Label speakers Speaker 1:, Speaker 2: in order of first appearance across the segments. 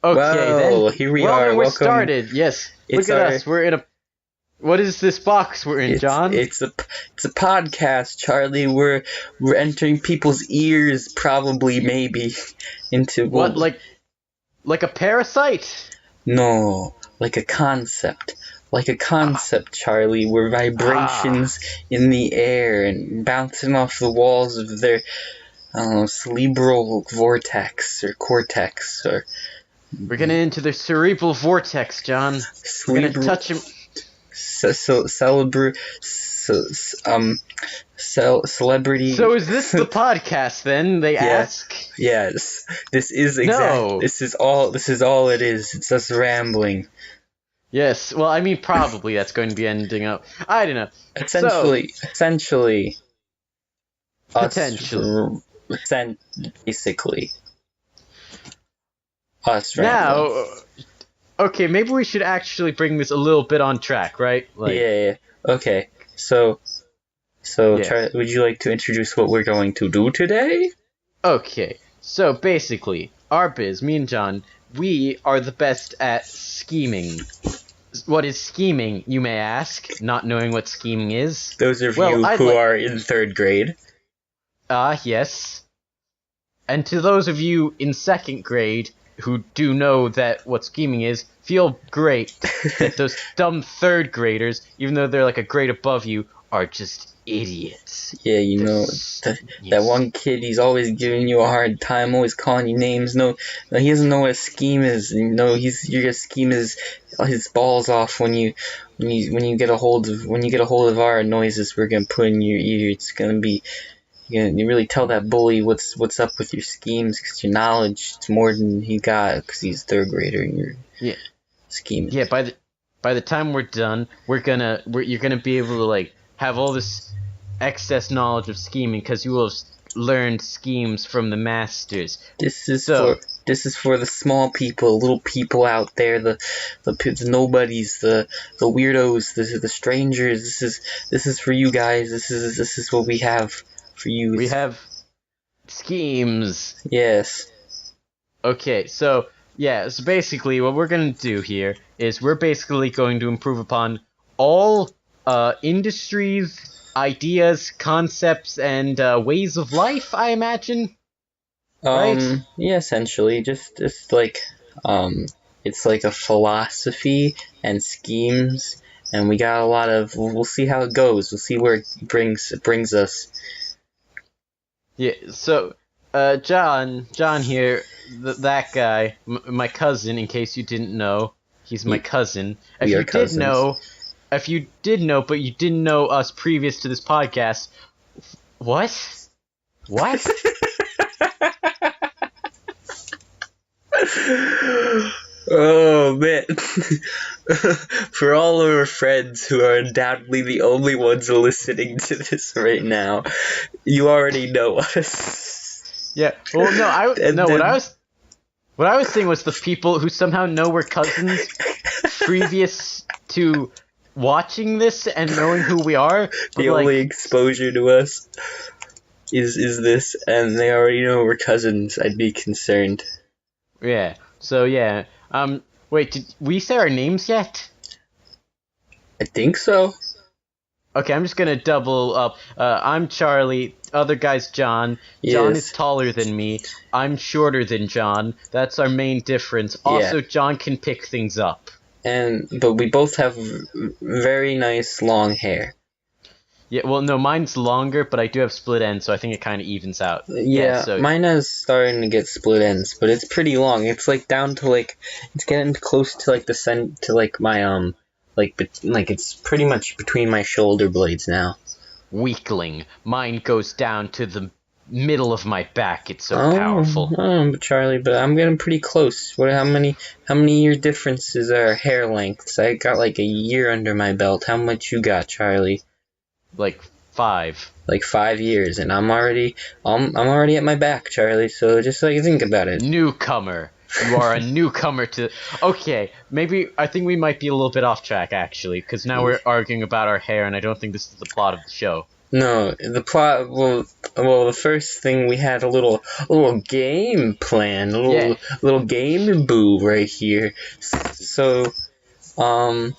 Speaker 1: Okay,
Speaker 2: Well,
Speaker 1: then.
Speaker 2: here we
Speaker 1: Well,
Speaker 2: are.
Speaker 1: then we're
Speaker 2: Welcome.
Speaker 1: started. Yes.
Speaker 2: It's
Speaker 1: Look at
Speaker 2: our-
Speaker 1: us. We're in a... What is this box we're in, John?
Speaker 2: It's a podcast, Charlie. We're entering people's ears, probably, maybe, into
Speaker 1: What, like a parasite?
Speaker 2: No, like a concept. Like a concept, Charlie, where vibrations in the air and bouncing off the walls of their, I don't know, cerebral vortex or cortex or
Speaker 1: We're gonna into the cerebral vortex, John. We're gonna touch him.
Speaker 2: celebrity.
Speaker 1: So is this the podcast then? They ask.
Speaker 2: Yes, this is
Speaker 1: No.
Speaker 2: This is all it is. It's us rambling.
Speaker 1: Yes. Well, I mean, probably that's going to be ending up. I don't know.
Speaker 2: Essentially,
Speaker 1: Potentially.
Speaker 2: Basically, us rambling.
Speaker 1: Now, okay, maybe we should actually bring this a little bit on track, right?
Speaker 2: Yeah. Okay. So,
Speaker 1: Yeah.
Speaker 2: would you like to introduce what we're going to do today?
Speaker 1: Okay, so basically, our biz, me and John, we are the best at scheming. What is scheming, you may ask, not knowing what scheming is?
Speaker 2: Those of
Speaker 1: Well,
Speaker 2: you
Speaker 1: I'd
Speaker 2: who
Speaker 1: like-
Speaker 2: are in 3rd grade.
Speaker 1: Yes. And to those of you in 2nd grade who do know that what scheming is, feel great that those dumb 3rd graders, even though they're like a grade above you, are just idiots.
Speaker 2: Yeah, you know, that one kid, he's always giving you a hard time, always calling you names. No, he doesn't know what a scheme is. You know, you're gonna scheme his balls off when you get a hold of our noises we're gonna put in your ear. It's gonna be, you really tell that bully what's up with your schemes, because your knowledge, it's more than he got, because he's a 3rd grader and you're scheming.
Speaker 1: Yeah, by the time we're done, you're gonna be able to like have all this excess knowledge of scheming because you will have learned schemes from the masters.
Speaker 2: This is for the small people, little people out there, the nobodies, the weirdos, the strangers. This is for you guys. This is what we have for you.
Speaker 1: We have schemes.
Speaker 2: Yes.
Speaker 1: Okay, so basically what we're gonna do here is we're basically going to improve upon all industries, ideas, concepts, and ways of life, I imagine. Right?
Speaker 2: Yeah, essentially, just like it's like a philosophy and schemes, and we got a lot of. We'll see how it goes. We'll see where it brings us.
Speaker 1: Yeah. So, John here, that guy, my cousin. In case you didn't know, he's my cousin. If you did know, but you didn't know us previous to this podcast, what?
Speaker 2: Oh man. For all of our friends who are undoubtedly the only ones listening to this right now, you already know us.
Speaker 1: Yeah. Well, no, what I was saying was the people who somehow know we're cousins previous to watching this and knowing who we are.
Speaker 2: The only exposure to us is this, and they already know we're cousins. I'd be concerned.
Speaker 1: Yeah. So yeah. Wait, did we say our names yet?
Speaker 2: I think so.
Speaker 1: Okay, I'm just gonna double up. I'm Charlie. Other guy's John. John
Speaker 2: Yes.
Speaker 1: is taller than me. I'm shorter than John. That's our main difference. Also, John can pick things up.
Speaker 2: But we both have very nice long hair.
Speaker 1: Yeah, well, no, mine's longer, but I do have split ends, so I think it kind of evens out.
Speaker 2: Yeah, mine is starting to get split ends, but it's pretty long. It's like down to like, it's getting close to like to like my like it's pretty much between my shoulder blades now.
Speaker 1: Weakling. Mine goes down to the middle of my back. It's so powerful.
Speaker 2: But Charlie, but I'm getting pretty close. How many year differences are hair lengths? I got like a year under my belt. How much you got, Charlie?
Speaker 1: Like 5.
Speaker 2: Like 5 years, and I'm already at my back, Charlie. So just like think about it.
Speaker 1: Newcomer. You are a newcomer to. Okay, maybe I think we might be a little bit off track actually, because now we're arguing about our hair, and I don't think this is the plot of the show.
Speaker 2: No, the plot. Well, the first thing we had a little game plan, little game boo right here. So, I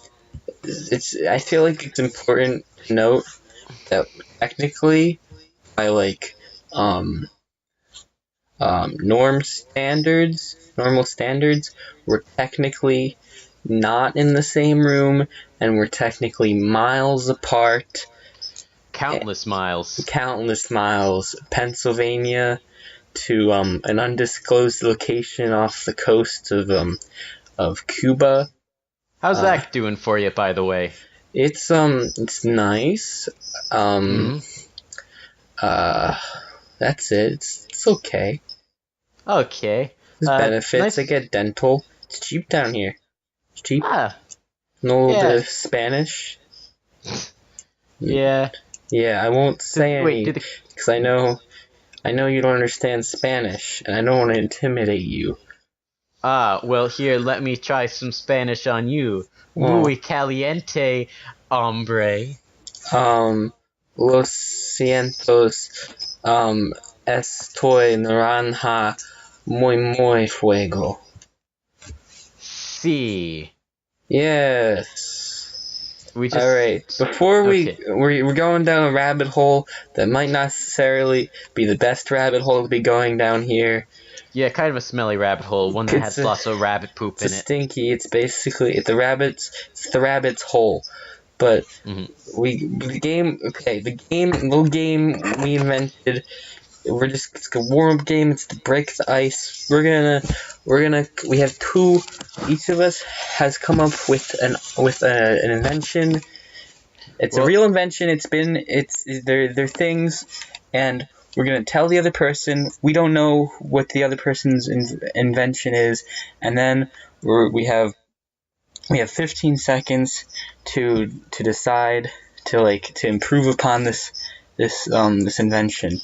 Speaker 2: feel like it's important to note that technically, by like, normal standards, we're technically not in the same room, and we're technically miles apart.
Speaker 1: Countless miles.
Speaker 2: Pennsylvania to an undisclosed location off the coast of Cuba.
Speaker 1: How's that doing for you, by the way?
Speaker 2: It's nice. That's it. It's okay.
Speaker 1: Okay.
Speaker 2: There's benefits.
Speaker 1: Nice.
Speaker 2: I get dental. It's cheap down here. It's cheap.
Speaker 1: Yeah.
Speaker 2: Spanish.
Speaker 1: Yeah.
Speaker 2: Yeah, I won't say any because I know you don't understand Spanish, and I don't want to intimidate you.
Speaker 1: Well, here, let me try some Spanish on you. Muy caliente, hombre.
Speaker 2: Lo sientos, estoy naranja, muy fuego.
Speaker 1: Sí.
Speaker 2: Yes.
Speaker 1: All
Speaker 2: right. Before we're going down a rabbit hole that might not necessarily be the best rabbit hole to be going down here.
Speaker 1: Yeah, kind of a smelly rabbit hole, one that has lots of rabbit poop in it.
Speaker 2: It's stinky. It's basically the rabbit's hole. But the little game we invented. It's a warm-up game. It's to break the ice. We have two. Each of us has come up with an invention. It's a real invention. They're things, and we're gonna tell the other person. We don't know what the other person's invention is, and then we have 15 seconds to decide to improve upon this invention.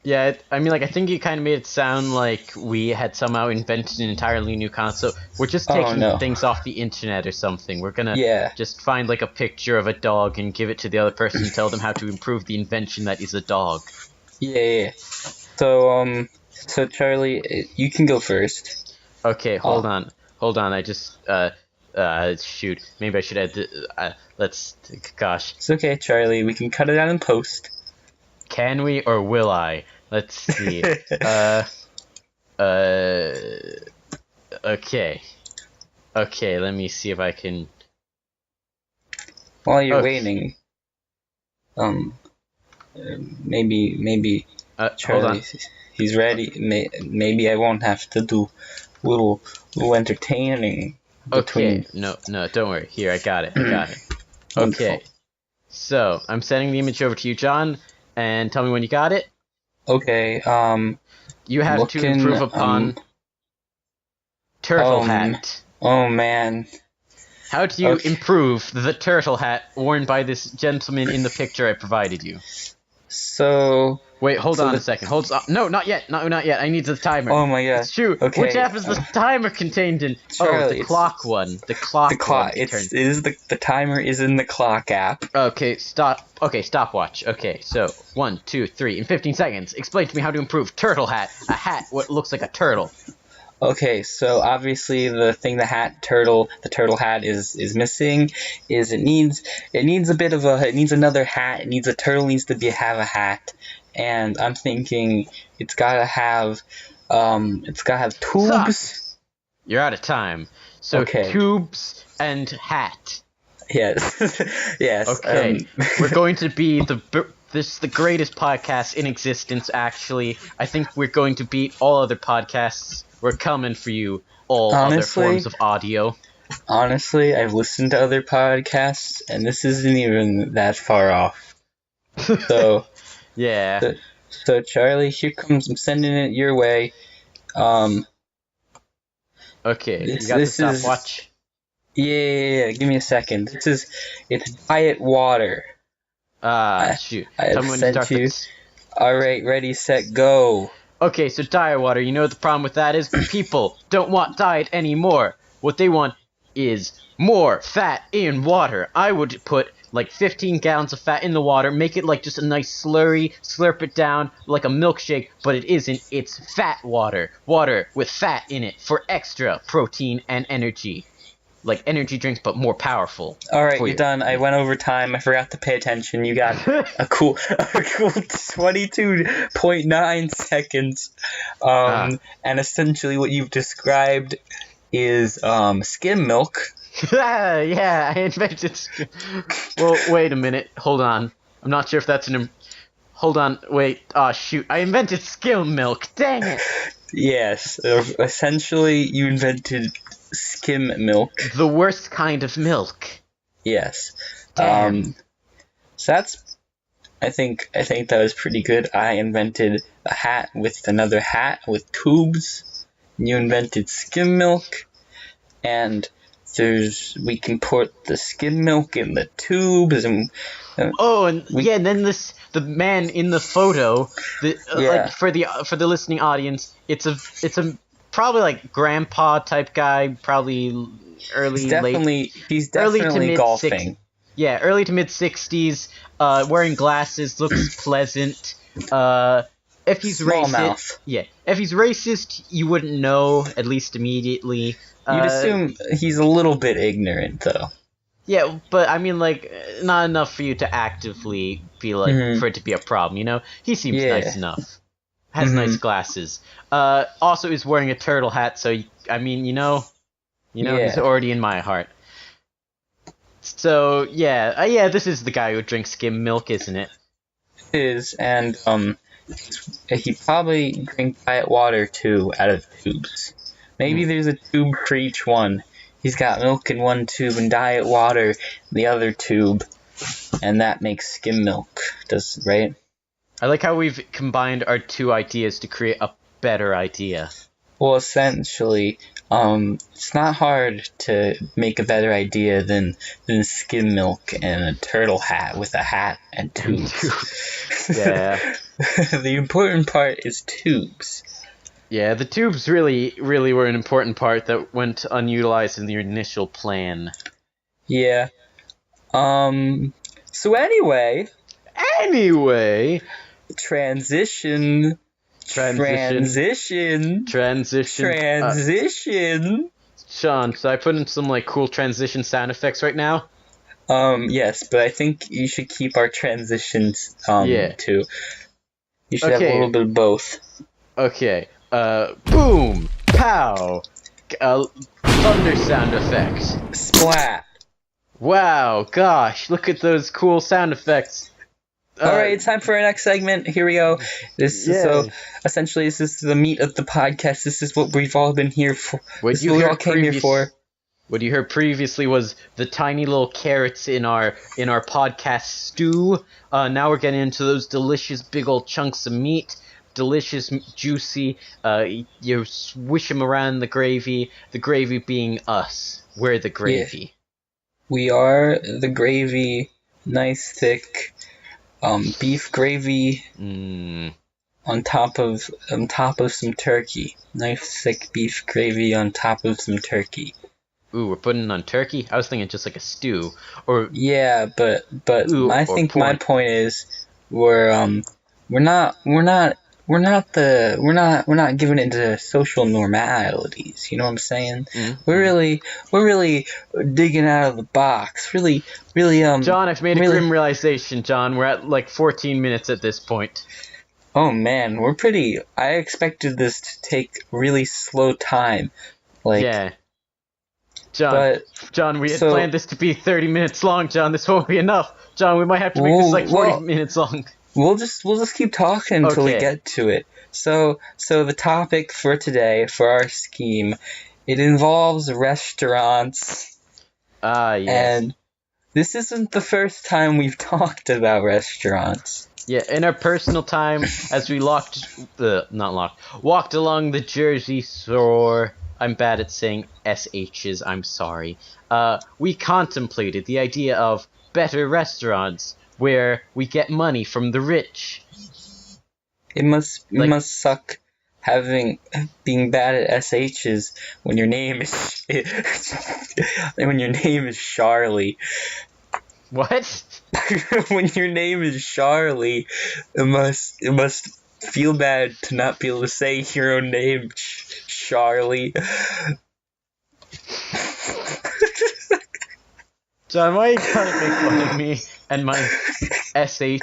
Speaker 1: Yeah, I think you kind of made it sound like we had somehow invented an entirely new console. We're just taking things off the internet or something. We're gonna just find like a picture of a dog and give it to the other person and tell them how to improve the invention that is a dog.
Speaker 2: Yeah. So Charlie, you can go first.
Speaker 1: Okay, hold on. I just shoot. Maybe I should add. Gosh.
Speaker 2: It's okay, Charlie. We can cut it out in post.
Speaker 1: Can we or will I? Let's see. Okay. Okay, let me see if I can.
Speaker 2: While you're waiting, maybe Charlie, he's ready. Maybe I won't have to do little entertaining.
Speaker 1: Okay, no, don't worry. Here, I got it. Okay, so I'm sending the image over to you, John, and tell me when you got it.
Speaker 2: Okay.
Speaker 1: You have to improve upon turtle hat.
Speaker 2: Oh man.
Speaker 1: How do you improve the turtle hat worn by this gentleman in the picture I provided you?
Speaker 2: So...
Speaker 1: Wait, hold on a second. No, not yet. Not yet. I need the timer.
Speaker 2: Oh my god.
Speaker 1: Shoot.
Speaker 2: Okay.
Speaker 1: Which app is the timer contained in?
Speaker 2: Charlie,
Speaker 1: the clock one. The clock one.
Speaker 2: The timer is in the clock app.
Speaker 1: Okay, stop. Okay, stopwatch. Okay, so 1, 2, 3. In 15 seconds, explain to me how to improve turtle hat. A hat what looks like a turtle.
Speaker 2: Okay, so obviously the thing the turtle hat is missing is it needs another hat. A turtle needs to have a hat, and I'm thinking it's gotta have tubes.
Speaker 1: Stop. You're out of time. So tubes and hat.
Speaker 2: Yes, yes.
Speaker 1: Okay, we're going to be this is the greatest podcast in existence. Actually, I think we're going to beat all other podcasts. We're coming for you, all other forms of audio.
Speaker 2: Honestly, I've listened to other podcasts, and this isn't even that far off. So,
Speaker 1: yeah.
Speaker 2: So Charlie, here comes. I'm sending it your way.
Speaker 1: Okay, you got the stopwatch?
Speaker 2: Yeah. Give me a second. It's diet water.
Speaker 1: Shoot.
Speaker 2: Tell me when you start this. All right, ready, set, go.
Speaker 1: Okay, so diet water, you know what the problem with that is? People don't want diet anymore. What they want is more fat in water. I would put like 15 gallons of fat in the water, make it like just a nice slurry, slurp it down like a milkshake, but it isn't. It's fat water. Water with fat in it for extra protein and energy. Like energy drinks, but more powerful.
Speaker 2: Alright, you're done. I went over time. I forgot to pay attention. You got a cool 22.9 seconds. And essentially what you've described is skim milk.
Speaker 1: Yeah, I invented Well, wait a minute. Hold on. I'm not sure if that's Hold on. Wait. Oh, shoot. I invented skim milk. Dang it.
Speaker 2: Yes. Essentially, you invented skim milk.
Speaker 1: The worst kind of milk.
Speaker 2: Yes.
Speaker 1: Damn.
Speaker 2: So that's... I think that was pretty good. I invented a hat with another hat with tubes. You invented skim milk. And... we can put the skim milk in the tubes, and
Speaker 1: and then the man in the photo, like for the listening audience, it's a probably like grandpa type guy, probably
Speaker 2: he's definitely golfing.
Speaker 1: Early to mid 60s, wearing glasses, looks pleasant. If he's racist, if he's racist, you wouldn't know, at least immediately.
Speaker 2: You'd assume he's a little bit ignorant, though.
Speaker 1: Yeah, but I mean, like, not enough for you to actively be like, for it to be a problem, you know? He seems nice enough. Has nice glasses. Also is wearing a turtle hat, so, I mean, you know, he's already in my heart. So, this is the guy who drinks skim milk, isn't it?
Speaker 2: It is, and, he probably drinks diet water, too, out of tubes. Maybe there's a tube for each one. He's got milk in one tube and diet water in the other tube, and that makes skim milk, right?
Speaker 1: I like how we've combined our two ideas to create a better idea.
Speaker 2: Well, essentially, it's not hard to make a better idea than skim milk and a turtle hat with a hat and tubes.
Speaker 1: Yeah.
Speaker 2: The important part is tubes.
Speaker 1: Yeah, the tubes really, really were an important part that went unutilized in the initial plan.
Speaker 2: Yeah. So anyway. Transition.
Speaker 1: Sean, should I put in some, like, cool transition sound effects right now?
Speaker 2: Yes, but I think you should keep our transitions, too. You should have a little bit of both.
Speaker 1: Okay. Boom! Pow! Thunder sound effects.
Speaker 2: Splat!
Speaker 1: Wow, gosh, look at those cool sound effects.
Speaker 2: Alright, it's time for our next segment. Here we go. Essentially, this is the meat of the podcast. This is what we've all been here for. This is what we all came here for.
Speaker 1: What you heard previously was the tiny little carrots in our podcast stew. Now we're getting into those delicious big old chunks of meat. Delicious, juicy. You swish them around the gravy being us. We're the gravy.
Speaker 2: Yeah. We are the gravy. Nice thick beef gravy on top of some turkey. Nice thick beef gravy on top of some turkey.
Speaker 1: Ooh, we're putting it on turkey? I was thinking just like a stew. Or
Speaker 2: but I think my point is we're not giving it to social normalities. You know what I'm saying? Mm-hmm. We're really digging out of the box. Really.
Speaker 1: John, I've made a grim realization. John, we're at like 14 minutes at this point.
Speaker 2: Oh man, I expected this to take really slow time.
Speaker 1: Yeah. John, we had planned this to be 30 minutes long. John, this won't be enough. John, we might have to make this like 40 minutes long.
Speaker 2: We'll just keep talking until we get to it. So the topic for today, for our scheme, it involves restaurants.
Speaker 1: Yes.
Speaker 2: And this isn't the first time we've talked about restaurants.
Speaker 1: Yeah, in our personal time, as we walked along the Jersey Shore. I'm bad at saying SHs, I'm sorry. We contemplated the idea of better restaurants where we get money from the rich.
Speaker 2: It must suck being bad at SHs when your name is Charlie.
Speaker 1: What?
Speaker 2: When your name is Charlie, it must feel bad to not be able to say your own name, Charlie.
Speaker 1: John, why you gotta make fun of me and my SH?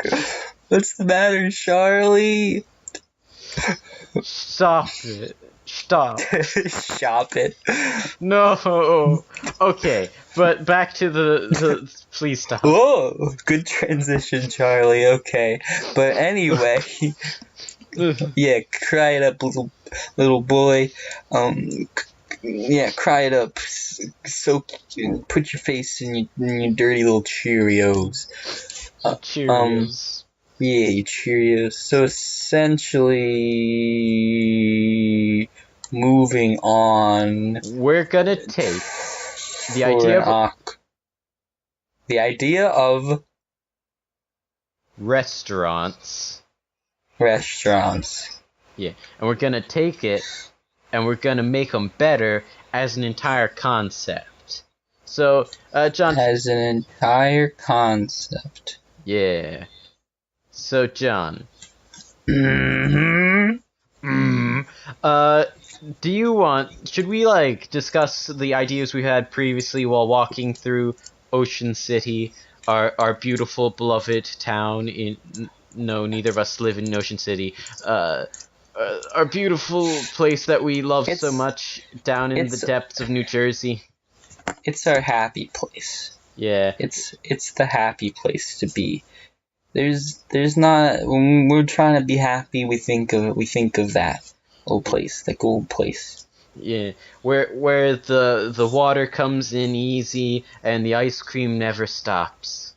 Speaker 2: What's the matter, Charlie?
Speaker 1: Stop it. Stop.
Speaker 2: Shop it.
Speaker 1: No. Okay, but back to the please stop.
Speaker 2: Whoa, good transition, Charlie. Okay, but anyway, yeah, cry it up, little boy. Yeah, cry it up. Put your face in your dirty little Cheerios.
Speaker 1: Cheerios.
Speaker 2: Yeah, your Cheerios. So essentially, moving on.
Speaker 1: We're gonna take the
Speaker 2: idea of
Speaker 1: restaurants. Yeah, and we're gonna take it and we're gonna make them better as an entire concept. So, John.
Speaker 2: As an entire concept.
Speaker 1: Yeah. So, John. Should we, discuss the ideas we had previously while walking through Ocean City, our beautiful, beloved town no, neither of us live in Ocean City. Our beautiful place that we love so much down in the depths of New Jersey.
Speaker 2: It's our happy place.
Speaker 1: Yeah.
Speaker 2: It's the happy place to be. There's not, when we're trying to be happy, we think of that old place.
Speaker 1: Yeah, where the water comes in easy and the ice cream never stops.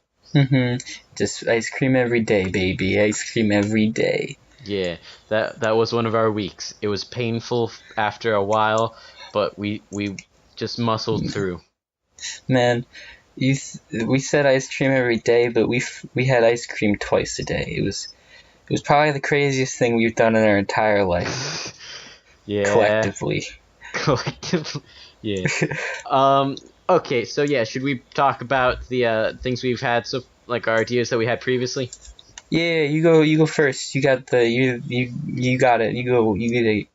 Speaker 2: Just ice cream every day, baby. Ice cream every day.
Speaker 1: Yeah, that was one of our weeks. It was painful after a while, but we just muscled through.
Speaker 2: Man, we said ice cream every day, but we had ice cream twice a day. It was probably the craziest thing we've done in our entire life.
Speaker 1: Yeah.
Speaker 2: Collectively.
Speaker 1: Yeah. Okay, so yeah, should we talk about the things we've had, so like our ideas that we had previously?
Speaker 2: Yeah, you go first. You got you got it. You get it.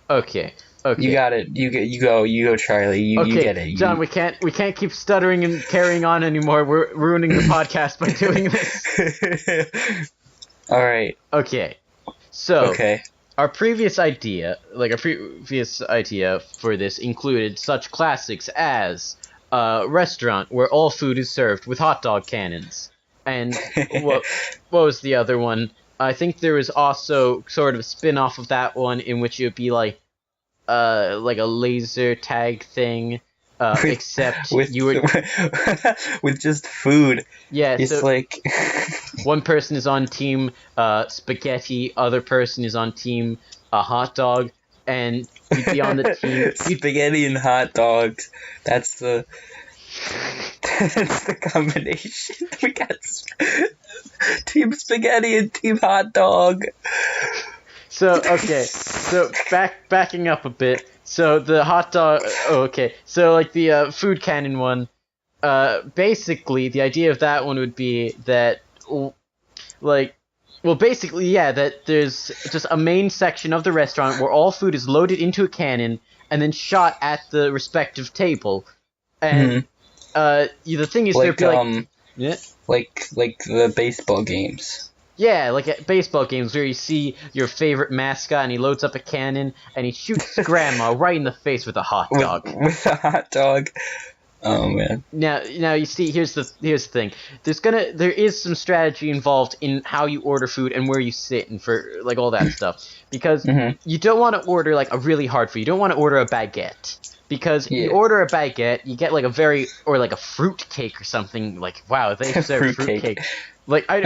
Speaker 1: Okay.
Speaker 2: You got it. You go, Charlie. You get it.
Speaker 1: John, we can't keep stuttering and carrying on anymore. We're ruining the podcast by doing this.
Speaker 2: All right.
Speaker 1: Okay. So, our previous idea for this included such classics as a restaurant where all food is served with hot dog cannons. And what was the other one? I think there was also sort of a spin-off of that one in which it would be like a laser tag thing, except
Speaker 2: with just food.
Speaker 1: Yeah,
Speaker 2: it's
Speaker 1: so
Speaker 2: like
Speaker 1: one person is on team spaghetti, other person is on team hot dog, and you'd be on the team
Speaker 2: spaghetti and hot dogs. That's the combination. We got team spaghetti and team hot dog.
Speaker 1: So backing up a bit. So the hot dog. So like the food cannon one. Basically the idea of that one would be that, that there's just a main section of the restaurant where all food is loaded into a cannon and then shot at the respective table, and the thing is, there'd be
Speaker 2: like the baseball games.
Speaker 1: Yeah, like at baseball games where you see your favorite mascot and he loads up a cannon and he shoots grandma right in the face with a hot dog.
Speaker 2: With a hot dog. Oh man.
Speaker 1: Now you see, here's the thing. There is some strategy involved in how you order food and where you sit and for like all that stuff, because you don't want to order like a really hard food. You don't want to order a baguette. Because if you order a baguette, you get like a fruit cake or something. Like, wow, they serve fruit cake. Like, I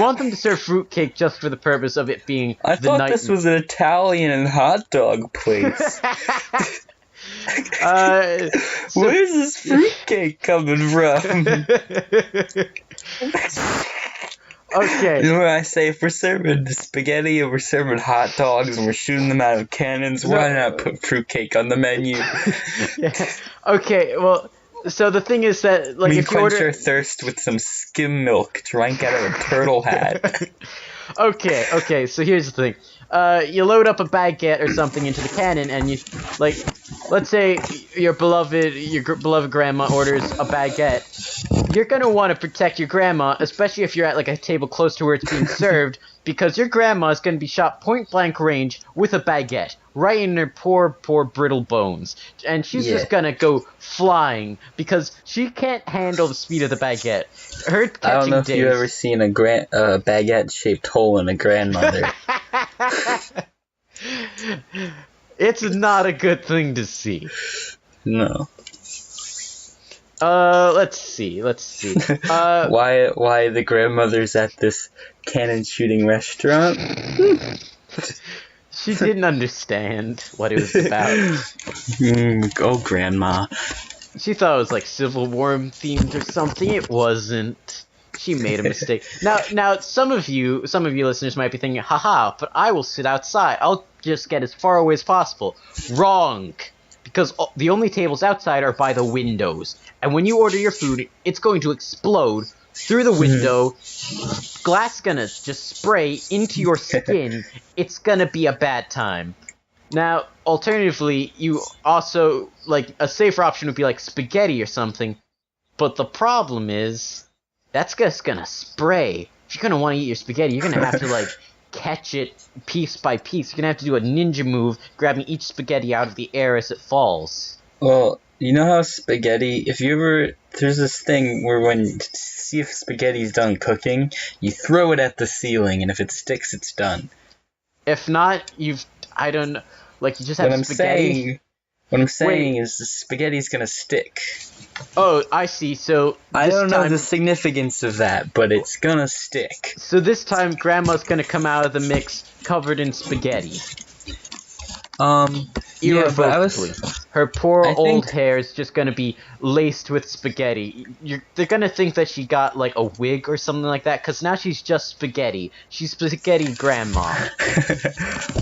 Speaker 1: want them to serve fruit cake just for the purpose of it being
Speaker 2: I thought this was an Italian hot dog place. Where's this fruit cake coming from?
Speaker 1: Okay.
Speaker 2: You know what I say? If we're serving spaghetti and we're serving hot dogs and we're shooting them out of cannons, why not put fruitcake on the menu?
Speaker 1: Yeah. Okay, well, So the thing is that, like, if you
Speaker 2: quench
Speaker 1: order
Speaker 2: your thirst with some skim milk drank out of a turtle hat.
Speaker 1: Okay, so here's the thing. You load up a baguette or something into the cannon, and you, like, let's say your beloved grandma orders a baguette. You're gonna want to protect your grandma, especially if you're at, like, a table close to where it's being served, because your grandma is gonna be shot point-blank range with a baguette, right in her poor brittle bones. And she's just gonna go flying, because she can't handle the speed of the baguette. Her catching
Speaker 2: I don't know if
Speaker 1: days.
Speaker 2: you've ever seen a baguette-shaped hole in a grandmother.
Speaker 1: It's not a good thing to see.
Speaker 2: No.
Speaker 1: Let's see.
Speaker 2: Why the grandmother's at this cannon shooting restaurant?
Speaker 1: She didn't understand what it was about.
Speaker 2: Oh, grandma.
Speaker 1: She thought it was like Civil War themed or something. It wasn't. She made a mistake. Now, some of you listeners might be thinking, haha, but I will sit outside. I'll just get as far away as possible. Wrong. Because the only tables outside are by the windows. And when you order your food, it's going to explode through the window. Glass gonna just spray into your skin. It's gonna be a bad time. Now, alternatively, you also, like, a safer option would be like spaghetti or something. But the problem is, that's just gonna spray. If you're gonna want to eat your spaghetti, you're gonna have to, like, catch it piece by piece. You're gonna have to do a ninja move, grabbing each spaghetti out of the air as it falls.
Speaker 2: Well, you know how spaghetti, there's this thing where when, to see if spaghetti's done cooking, you throw it at the ceiling, and if it sticks, it's done.
Speaker 1: If not, you just have spaghetti.
Speaker 2: What I'm saying is the spaghetti's gonna stick.
Speaker 1: Oh, I see. So
Speaker 2: I don't know the significance of that, but it's gonna stick.
Speaker 1: So this time, Grandma's gonna come out of the mix covered in spaghetti. Irrevocably. Her poor old hair is just gonna be laced with spaghetti. They're gonna think that she got, like, a wig or something like that, because now she's just spaghetti. She's spaghetti grandma.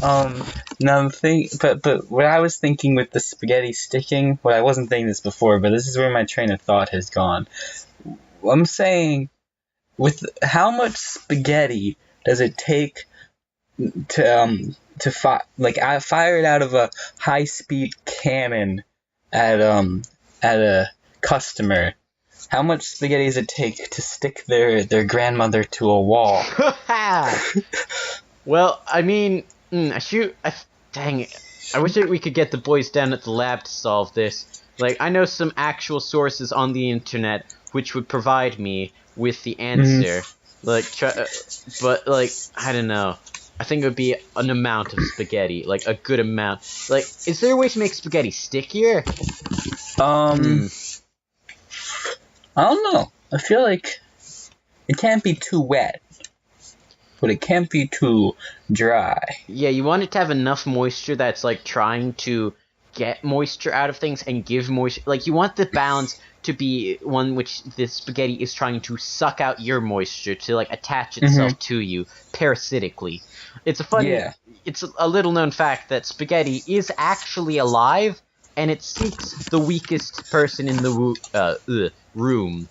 Speaker 2: But what I was thinking with the spaghetti sticking, I wasn't thinking this before, but this is where my train of thought has gone. I'm saying, with how much spaghetti does it take to fire it out of a high-speed cannon at a customer? How much spaghetti does it take to stick their grandmother to a wall?
Speaker 1: Well, I mean, dang it. I wish we could get the boys down at the lab to solve this. Like, I know some actual sources on the internet which would provide me with the answer. Like, but, like, I don't know. I think it would be an amount of spaghetti, like a good amount. Like, is there a way to make spaghetti stickier?
Speaker 2: I don't know. I feel like it can't be too wet, but it can't be too dry.
Speaker 1: Yeah, you want it to have enough moisture that's, like, trying to get moisture out of things and give moisture. Like, you want the balance to be one which the spaghetti is trying to suck out your moisture to, like, attach itself to you parasitically. It's it's a little known fact that spaghetti is actually alive, and it seeks the weakest person in the room.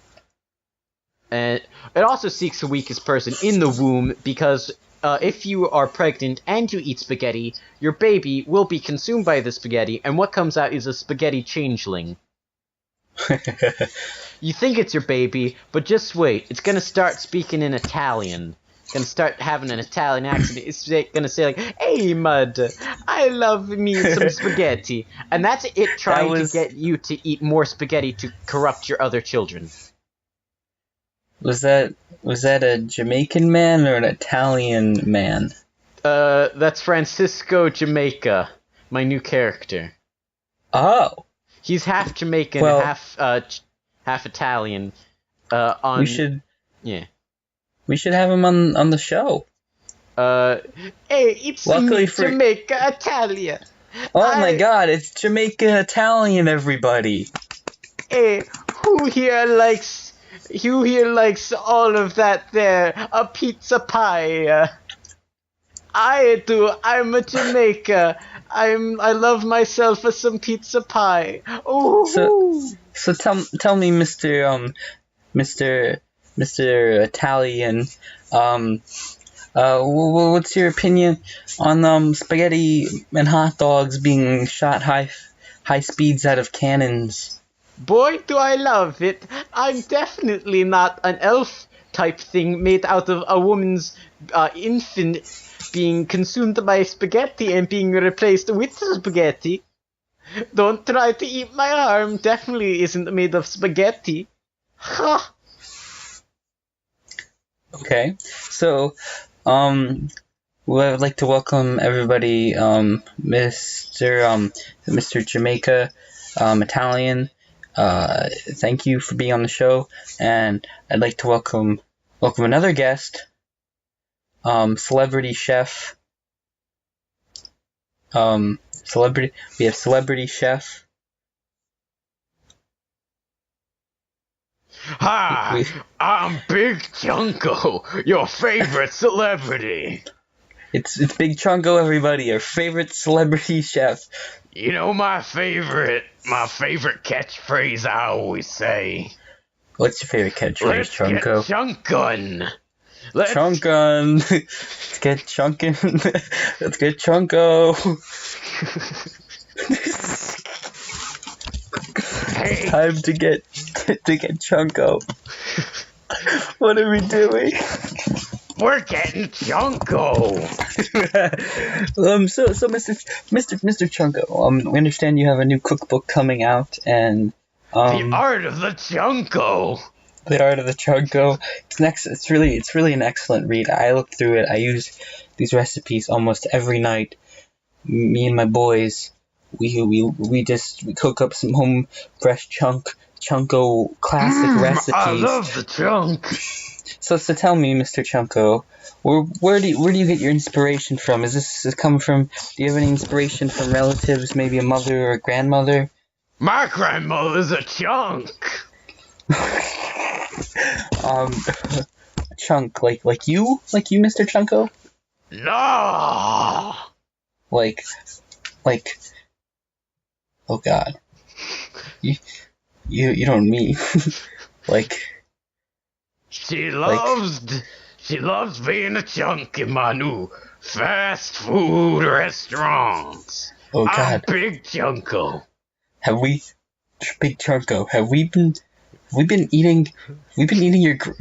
Speaker 1: And it also seeks the weakest person in the womb, because if you are pregnant and you eat spaghetti, your baby will be consumed by the spaghetti, and what comes out is a spaghetti changeling. You think it's your baby, but just wait. It's gonna start speaking in Italian. It's gonna start having an Italian accent. It's gonna say, like, "Hey, Mud, I love me some spaghetti." And that's it trying to get you to eat more spaghetti to corrupt your other children.
Speaker 2: Was that a Jamaican man or an Italian man?
Speaker 1: That's Francisco Jamaica, my new character.
Speaker 2: Oh.
Speaker 1: He's half Jamaican, half Italian.
Speaker 2: We should have him on the show.
Speaker 1: Hey, it's me, Jamaica Italia.
Speaker 2: Oh my God, it's Jamaica Italian, everybody.
Speaker 1: Hey, who here likes all of that there? A pizza pie. I do. I'm a Jamaica. I love myself a some pizza pie. Oh.
Speaker 2: So tell me, Mr. Italian, what's your opinion on spaghetti and hot dogs being shot high speeds out of cannons?
Speaker 1: Boy, do I love it. I'm definitely not an elf type thing made out of a woman's infant being consumed by spaghetti and being replaced with spaghetti. Don't try to eat my arm. Definitely isn't made of spaghetti. Ha!
Speaker 2: Okay, so, well, I'd like to welcome everybody, Mr. Jamaica, Italian. Thank you for being on the show, and I'd like to welcome another guest, celebrity chef. We have celebrity chef.
Speaker 1: Hi, I'm Big Chunko, your favorite celebrity.
Speaker 2: It's Big Chunko, everybody, our favorite celebrity chef.
Speaker 1: You know my favorite catchphrase I always say.
Speaker 2: What's your favorite catchphrase, Chunko?
Speaker 1: Let's get chunkin'.
Speaker 2: Chunkin'. Let's get chunkin'. Let's get Chunko.
Speaker 1: Hey.
Speaker 2: Time to get Chunko. What are we doing?
Speaker 1: We're getting Chunko.
Speaker 2: So Mr. Chunko, we understand you have a new cookbook coming out, and
Speaker 1: The Art of the Chunko.
Speaker 2: The Art of the Chunko. It's really an excellent read. I look through it. I use these recipes almost every night. Me and my boys, we cook up some home fresh Chunko classic recipes.
Speaker 1: I love the chunk.
Speaker 2: So tell me, Mr. Chunko, where do you get your inspiration from? Is this coming from? Do you have any inspiration from relatives, maybe a mother or a grandmother?
Speaker 1: My grandmother's a chunk.
Speaker 2: Chunk, like you, Mr. Chunko?
Speaker 1: No.
Speaker 2: Like, oh God, you don't mean like.
Speaker 1: She loves being a chunk in my new fast food restaurants.
Speaker 2: Oh God,
Speaker 1: I'm Big Chunko.
Speaker 2: Big Chunko, have we been eating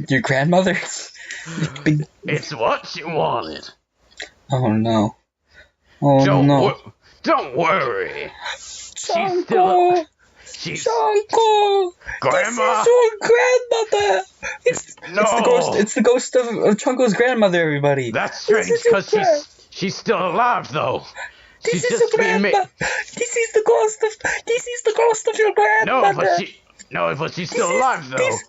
Speaker 2: your grandmother's?
Speaker 1: It's what she wanted.
Speaker 2: Oh no. Oh no.
Speaker 1: Don't worry.
Speaker 2: Chunko. Chunko!
Speaker 1: Grandma!
Speaker 2: This is your grandmother! It's the ghost of Chunko's grandmother, everybody.
Speaker 1: That's strange, because she's still alive, though.
Speaker 2: This is the grandmother. This is the ghost of your grandmother.
Speaker 1: No, but she's still alive, though.
Speaker 2: This is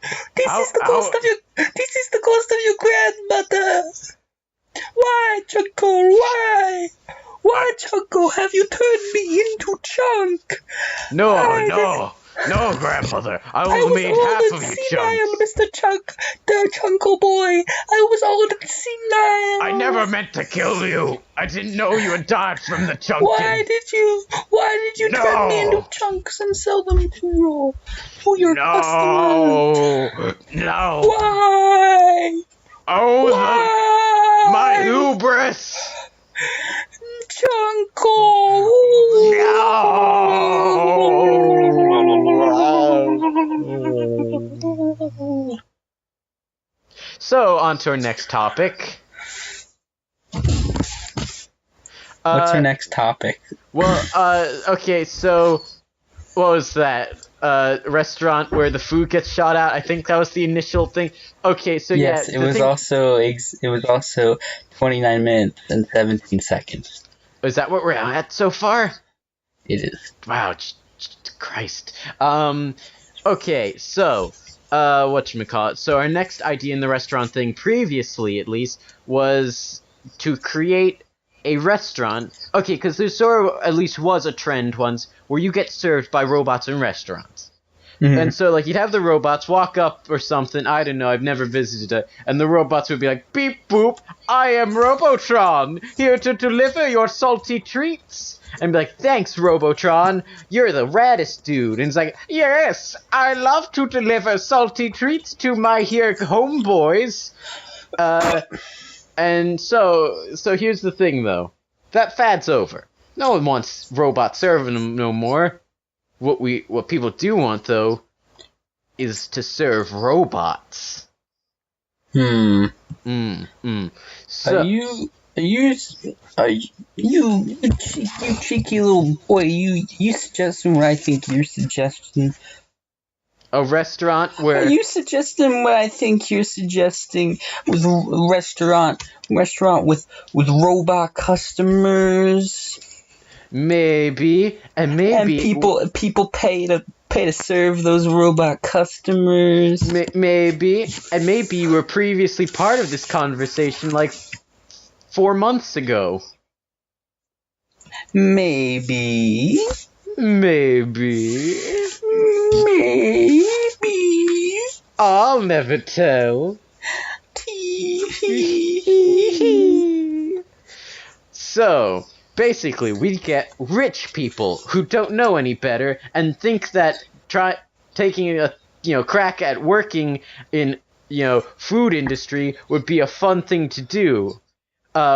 Speaker 2: the ghost of your grandmother. Why, Chunko? Why? Why, Chunko, have you turned me into Chunk?
Speaker 1: No, grandmother. I only made half of you chunks.
Speaker 2: Mr. Chunk, the Chunko boy. I was old and senile.
Speaker 1: I never meant to kill you. I didn't know you had died from the chunking.
Speaker 2: Why did you turn me into chunks and sell them to your customers?
Speaker 1: No.
Speaker 2: Why?
Speaker 1: Oh,
Speaker 2: Why?
Speaker 1: My hubris.
Speaker 2: Chunko!
Speaker 1: No! So, on to our next topic.
Speaker 2: What's your next topic?
Speaker 1: Well, okay, so, what was that? Restaurant where the food gets shot out. I think that was the initial thing. Okay, so
Speaker 2: yes,
Speaker 1: yeah.
Speaker 2: It was also 29 minutes and 17 seconds.
Speaker 1: Is that what we're at so far?
Speaker 2: It is.
Speaker 1: Wow, Christ. Okay, so, whatchamacallit. So our next idea in the restaurant thing, previously at least, was to create a restaurant. Okay, because there sort of at least was a trend once where you get served by robots in restaurants. And so, like, you'd have the robots walk up or something. I don't know. I've never visited it. And the robots would be like, beep, boop, I am Robotron, here to deliver your salty treats. And be like, thanks, Robotron. You're the raddest dude. And it's like, yes, I love to deliver salty treats to my here homeboys. And so here's the thing, though. That fad's over. No one wants robots serving them no more. What people do want, though, is to serve robots.
Speaker 2: So, you cheeky little boy, you suggesting what I think you're suggesting?
Speaker 1: A restaurant where...
Speaker 2: Are you suggesting what I think you're suggesting, with a restaurant with robot customers?
Speaker 1: Maybe. And
Speaker 2: people pay to serve those robot customers.
Speaker 1: Maybe. And maybe you were previously part of this conversation, like 4 months ago.
Speaker 2: Maybe.
Speaker 1: I'll never tell. So, basically, we get rich people who don't know any better and think that taking a crack at working in food industry would be a fun thing to do.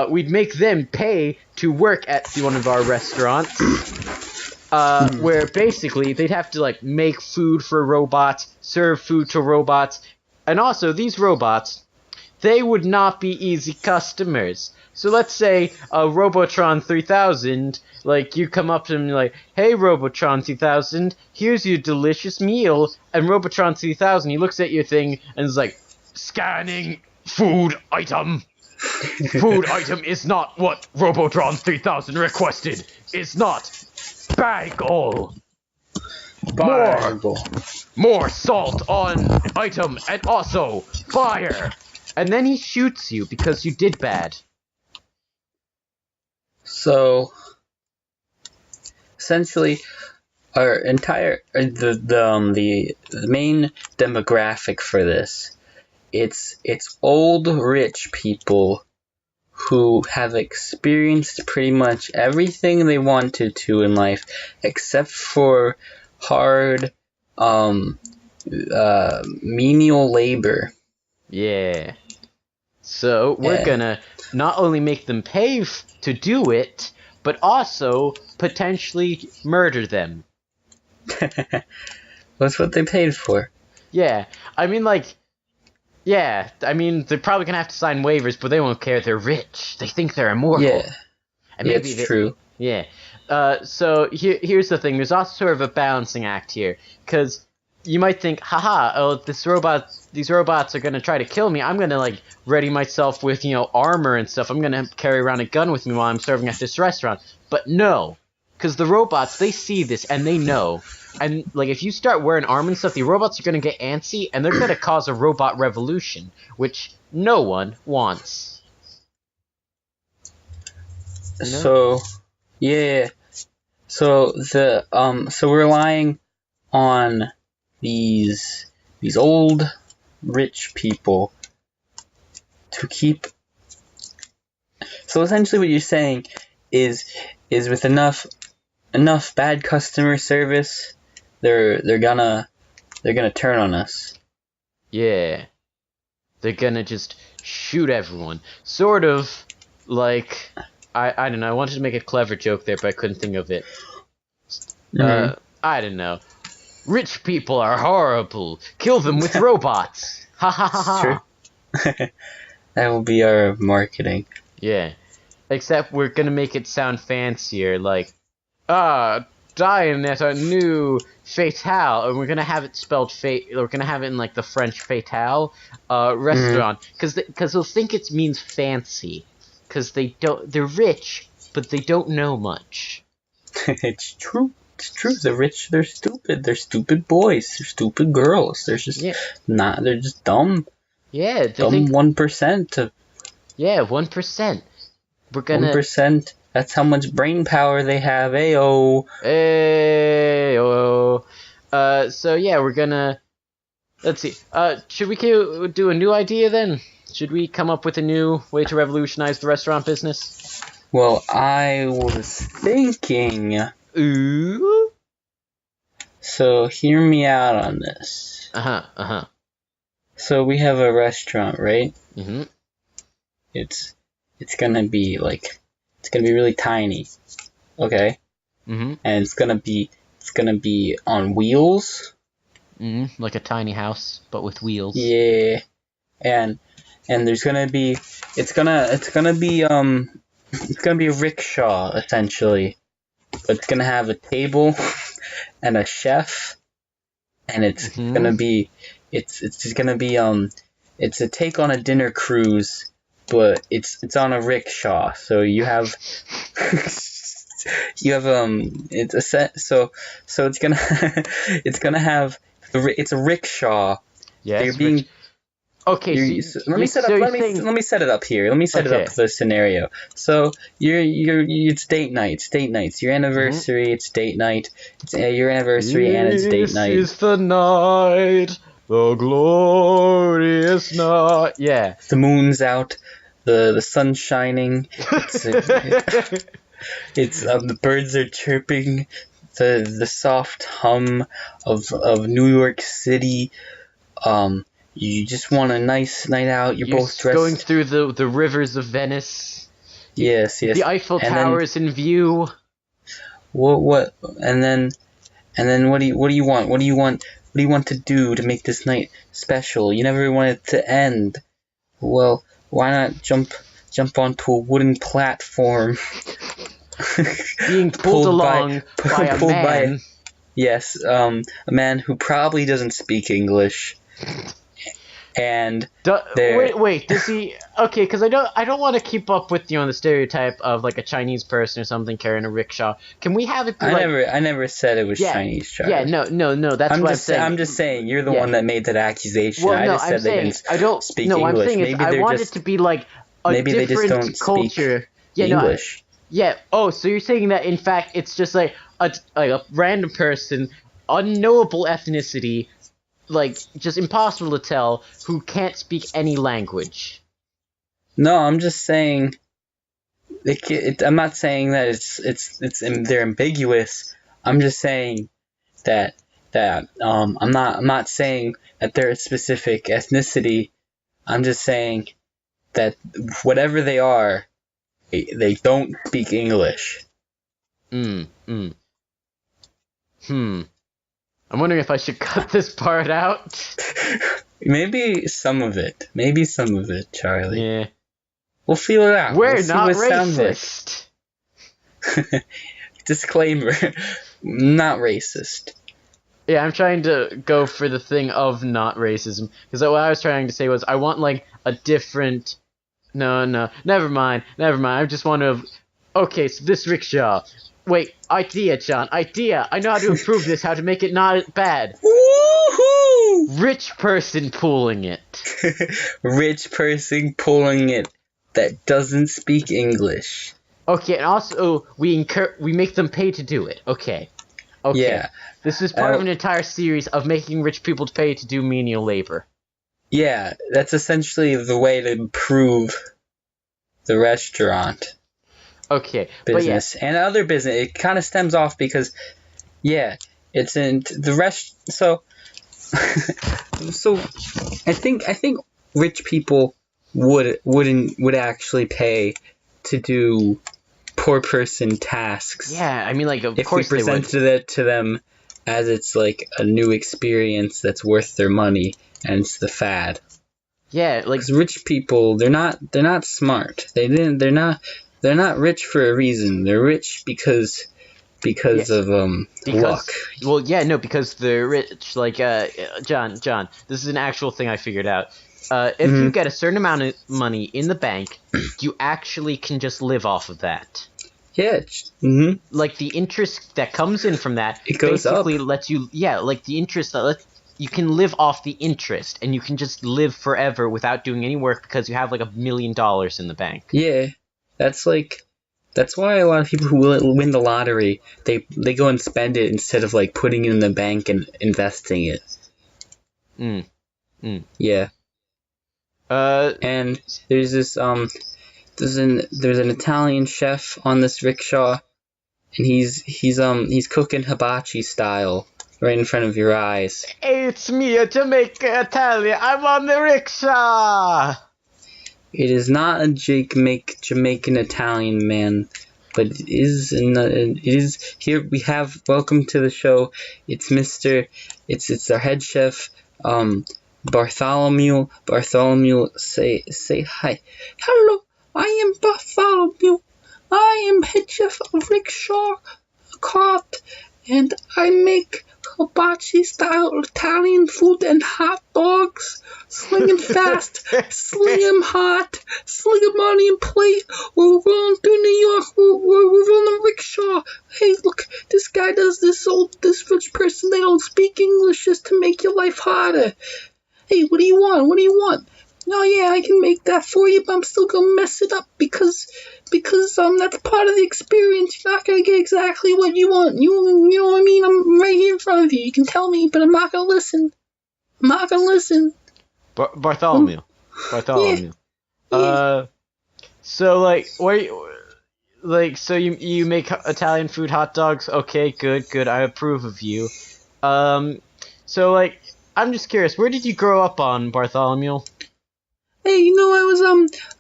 Speaker 1: We'd make them pay to work at one of our restaurants, where basically they'd have to like make food for robots, serve food to robots, and also these robots, they would not be easy customers. So let's say Robotron 3000, like you come up to him and you're like, hey Robotron 3000, here's your delicious meal, and Robotron 3000, he looks at your thing and is like, scanning food item. Food item is not what Robotron 3000 requested. It's not. Bagel. More salt on item and also fire. And then he shoots you because you did bad.
Speaker 2: So, essentially, our entire the main demographic for this, it's old rich people who have experienced pretty much everything they wanted to in life, except for hard menial labor.
Speaker 1: Yeah. So we're gonna not only make them pay to do it, but also potentially murder them.
Speaker 2: That's what they paid for.
Speaker 1: Yeah. I mean, like, yeah. I mean, they're probably gonna have to sign waivers, but they won't care. They're rich. They think they're immortal.
Speaker 2: Yeah.
Speaker 1: And
Speaker 2: maybe it's true.
Speaker 1: Yeah. So here's the thing. There's also sort of a balancing act here, because you might think, haha, these robots are gonna try to kill me. I'm gonna like ready myself with armor and stuff. I'm gonna carry around a gun with me while I'm serving at this restaurant. But no, because the robots, they see this and they know. And like if you start wearing armor and stuff, the robots are gonna get antsy and they're gonna cause a robot revolution, which no one wants.
Speaker 2: No? So, yeah. So we're relying on these old rich people to keep. So essentially what you're saying is with enough bad customer service, they're gonna turn on us.
Speaker 1: Yeah. They're gonna just shoot everyone. Sort of like I don't know, I wanted to make a clever joke there, but I couldn't think of it. I don't know. Rich people are horrible. Kill them with robots. Ha ha ha ha.
Speaker 2: True. That will be our marketing.
Speaker 1: Yeah. Except we're gonna make it sound fancier, like, dying at a new fatale, and we're gonna have it spelled we're gonna have it in like the French fatale restaurant, because they'll think it means fancy, because they're rich, but they don't know much.
Speaker 2: It's true. It's true. They're rich. They're stupid. They're stupid boys. They're stupid girls. They're just They're just dumb.
Speaker 1: Yeah.
Speaker 2: Dumb 1%.
Speaker 1: Yeah, 1%. We're gonna
Speaker 2: 1%. That's how much brain power they have. Ayo.
Speaker 1: So yeah, we're gonna. Let's see. Should we do a new idea then? Should we come up with a new way to revolutionize the restaurant business?
Speaker 2: Well, I was thinking.
Speaker 1: Ooh.
Speaker 2: So hear me out on this. So we have a restaurant, right?
Speaker 1: Mm-hmm.
Speaker 2: It's gonna be really tiny, okay?
Speaker 1: Mm-hmm.
Speaker 2: And it's gonna be on wheels.
Speaker 1: Mm-hmm. Like a tiny house, but with wheels.
Speaker 2: Yeah, and there's gonna be it's gonna be a rickshaw essentially, but it's gonna have a table and a chef, and it's gonna be it's a take on a dinner cruise, but it's on a rickshaw. So you have it's a set. So it's gonna it's a rickshaw.
Speaker 1: Yeah.
Speaker 2: You're being
Speaker 1: okay.
Speaker 2: let me set it up here. Let me set it up for the scenario. So it's date night. It's date night. It's your anniversary. It's date night. It's your anniversary and it's date night.
Speaker 1: This is the night, the glorious night. Yeah.
Speaker 2: The moon's out. The sun's shining. It's the birds are chirping. The soft hum of New York City. You just want a nice night out. You're both dressed.
Speaker 1: Going through the rivers of Venice.
Speaker 2: Yes.
Speaker 1: The Eiffel Tower is in view.
Speaker 2: What? And then what do you want? What do you want to do to make this night special? You never want it to end. Well, why not jump onto a wooden platform?
Speaker 1: Being pulled along by a man.
Speaker 2: Yes, a man who probably doesn't speak English. And
Speaker 1: wait, does he? Okay, because I don't want to keep up with the stereotype of like a Chinese person or something carrying a rickshaw. Can we have it be
Speaker 2: I never said it was Chinese, Charlie.
Speaker 1: Yeah, no. That's what I'm saying.
Speaker 2: I'm just saying you're the one that made that accusation.
Speaker 1: Well,
Speaker 2: I
Speaker 1: no,
Speaker 2: just said they didn't speak English.
Speaker 1: I'm saying
Speaker 2: maybe
Speaker 1: I want it to be like a
Speaker 2: maybe
Speaker 1: different
Speaker 2: they just don't
Speaker 1: culture.
Speaker 2: Speak English.
Speaker 1: Oh, so you're saying that in fact it's just like a random person, unknowable ethnicity, like just impossible to tell, who can't speak any language.
Speaker 2: No, I'm just saying. I'm not saying that they're ambiguous. I'm just saying that I'm not saying that they're a specific ethnicity. I'm just saying that whatever they are, they don't speak English.
Speaker 1: I'm wondering if I should cut this part out.
Speaker 2: Maybe some of it, Charlie.
Speaker 1: Yeah.
Speaker 2: We'll feel it out.
Speaker 1: We're not racist.
Speaker 2: Disclaimer, not racist.
Speaker 1: Yeah, I'm trying to go for the thing of not racism. Because what I was trying to say was I want like a different... No, never mind. I just want to... Okay, so this rickshaw. Wait, idea, John. Idea. I know how to improve this, how to make it not bad.
Speaker 2: Woohoo!
Speaker 1: Rich person pulling it.
Speaker 2: Rich person pulling it that doesn't speak English.
Speaker 1: Okay, and also we make them pay to do it. Okay.
Speaker 2: Yeah.
Speaker 1: This is part of an entire series of making rich people pay to do menial labor.
Speaker 2: Yeah, that's essentially the way to improve the restaurant.
Speaker 1: Okay,
Speaker 2: business and other business. It kind of stems off because, it's in the rest. So, I think rich people would actually pay to do poor person tasks.
Speaker 1: Yeah, I mean, like of
Speaker 2: if
Speaker 1: course
Speaker 2: we presented it to them as it's like a new experience that's worth their money and it's the fad.
Speaker 1: Yeah, like
Speaker 2: 'cause rich people, they're not smart. They're not rich for a reason. They're rich because of luck.
Speaker 1: Well, yeah, no, because they're rich. Like John, this is an actual thing I figured out. If you get a certain amount of money in the bank, you actually can just live off of that.
Speaker 2: Yeah.
Speaker 1: Like the interest that comes in from that
Speaker 2: it goes
Speaker 1: basically
Speaker 2: up.
Speaker 1: lets you. Yeah, like the interest that you can live off the interest, and you can just live forever without doing any work because you have like $1 million in the bank.
Speaker 2: Yeah. That's like That's why a lot of people who win the lottery, they go and spend it instead of like putting it in the bank and investing it. Yeah. And there's this there's an Italian chef on this rickshaw, and he's cooking hibachi style right in front of your eyes.
Speaker 1: Hey, it's me, a Jamaican Italian. I'm on the rickshaw.
Speaker 2: It is not a Jamaican Italian man, but it is. It is here. We have welcome to the show. It's our head chef, Bartholomew. Bartholomew, say hi. Hello, I am Bartholomew. I am head chef of Rickshaw Cart, and I make hibachi-style Italian food and hot dogs. Sling 'em fast, sling 'em hot, sling 'em on your plate. We're rolling through New York. We're rolling rickshaw. Hey, look, this guy does this rich person. They don't speak English just to make your life harder. Hey, what do you want? What do you want? Oh yeah, I can make that for you, but I'm still gonna mess it up because that's part of the experience. You're not gonna get exactly what you want. You know what I mean? I'm right here in front of you. You can tell me, but I'm not gonna listen. I'm not gonna listen.
Speaker 1: Bartholomew.
Speaker 2: Yeah.
Speaker 1: So like, so you make Italian food, hot dogs? Okay, good. I approve of you. So like, I'm just curious, where did you grow up on, Bartholomew?
Speaker 2: Hey,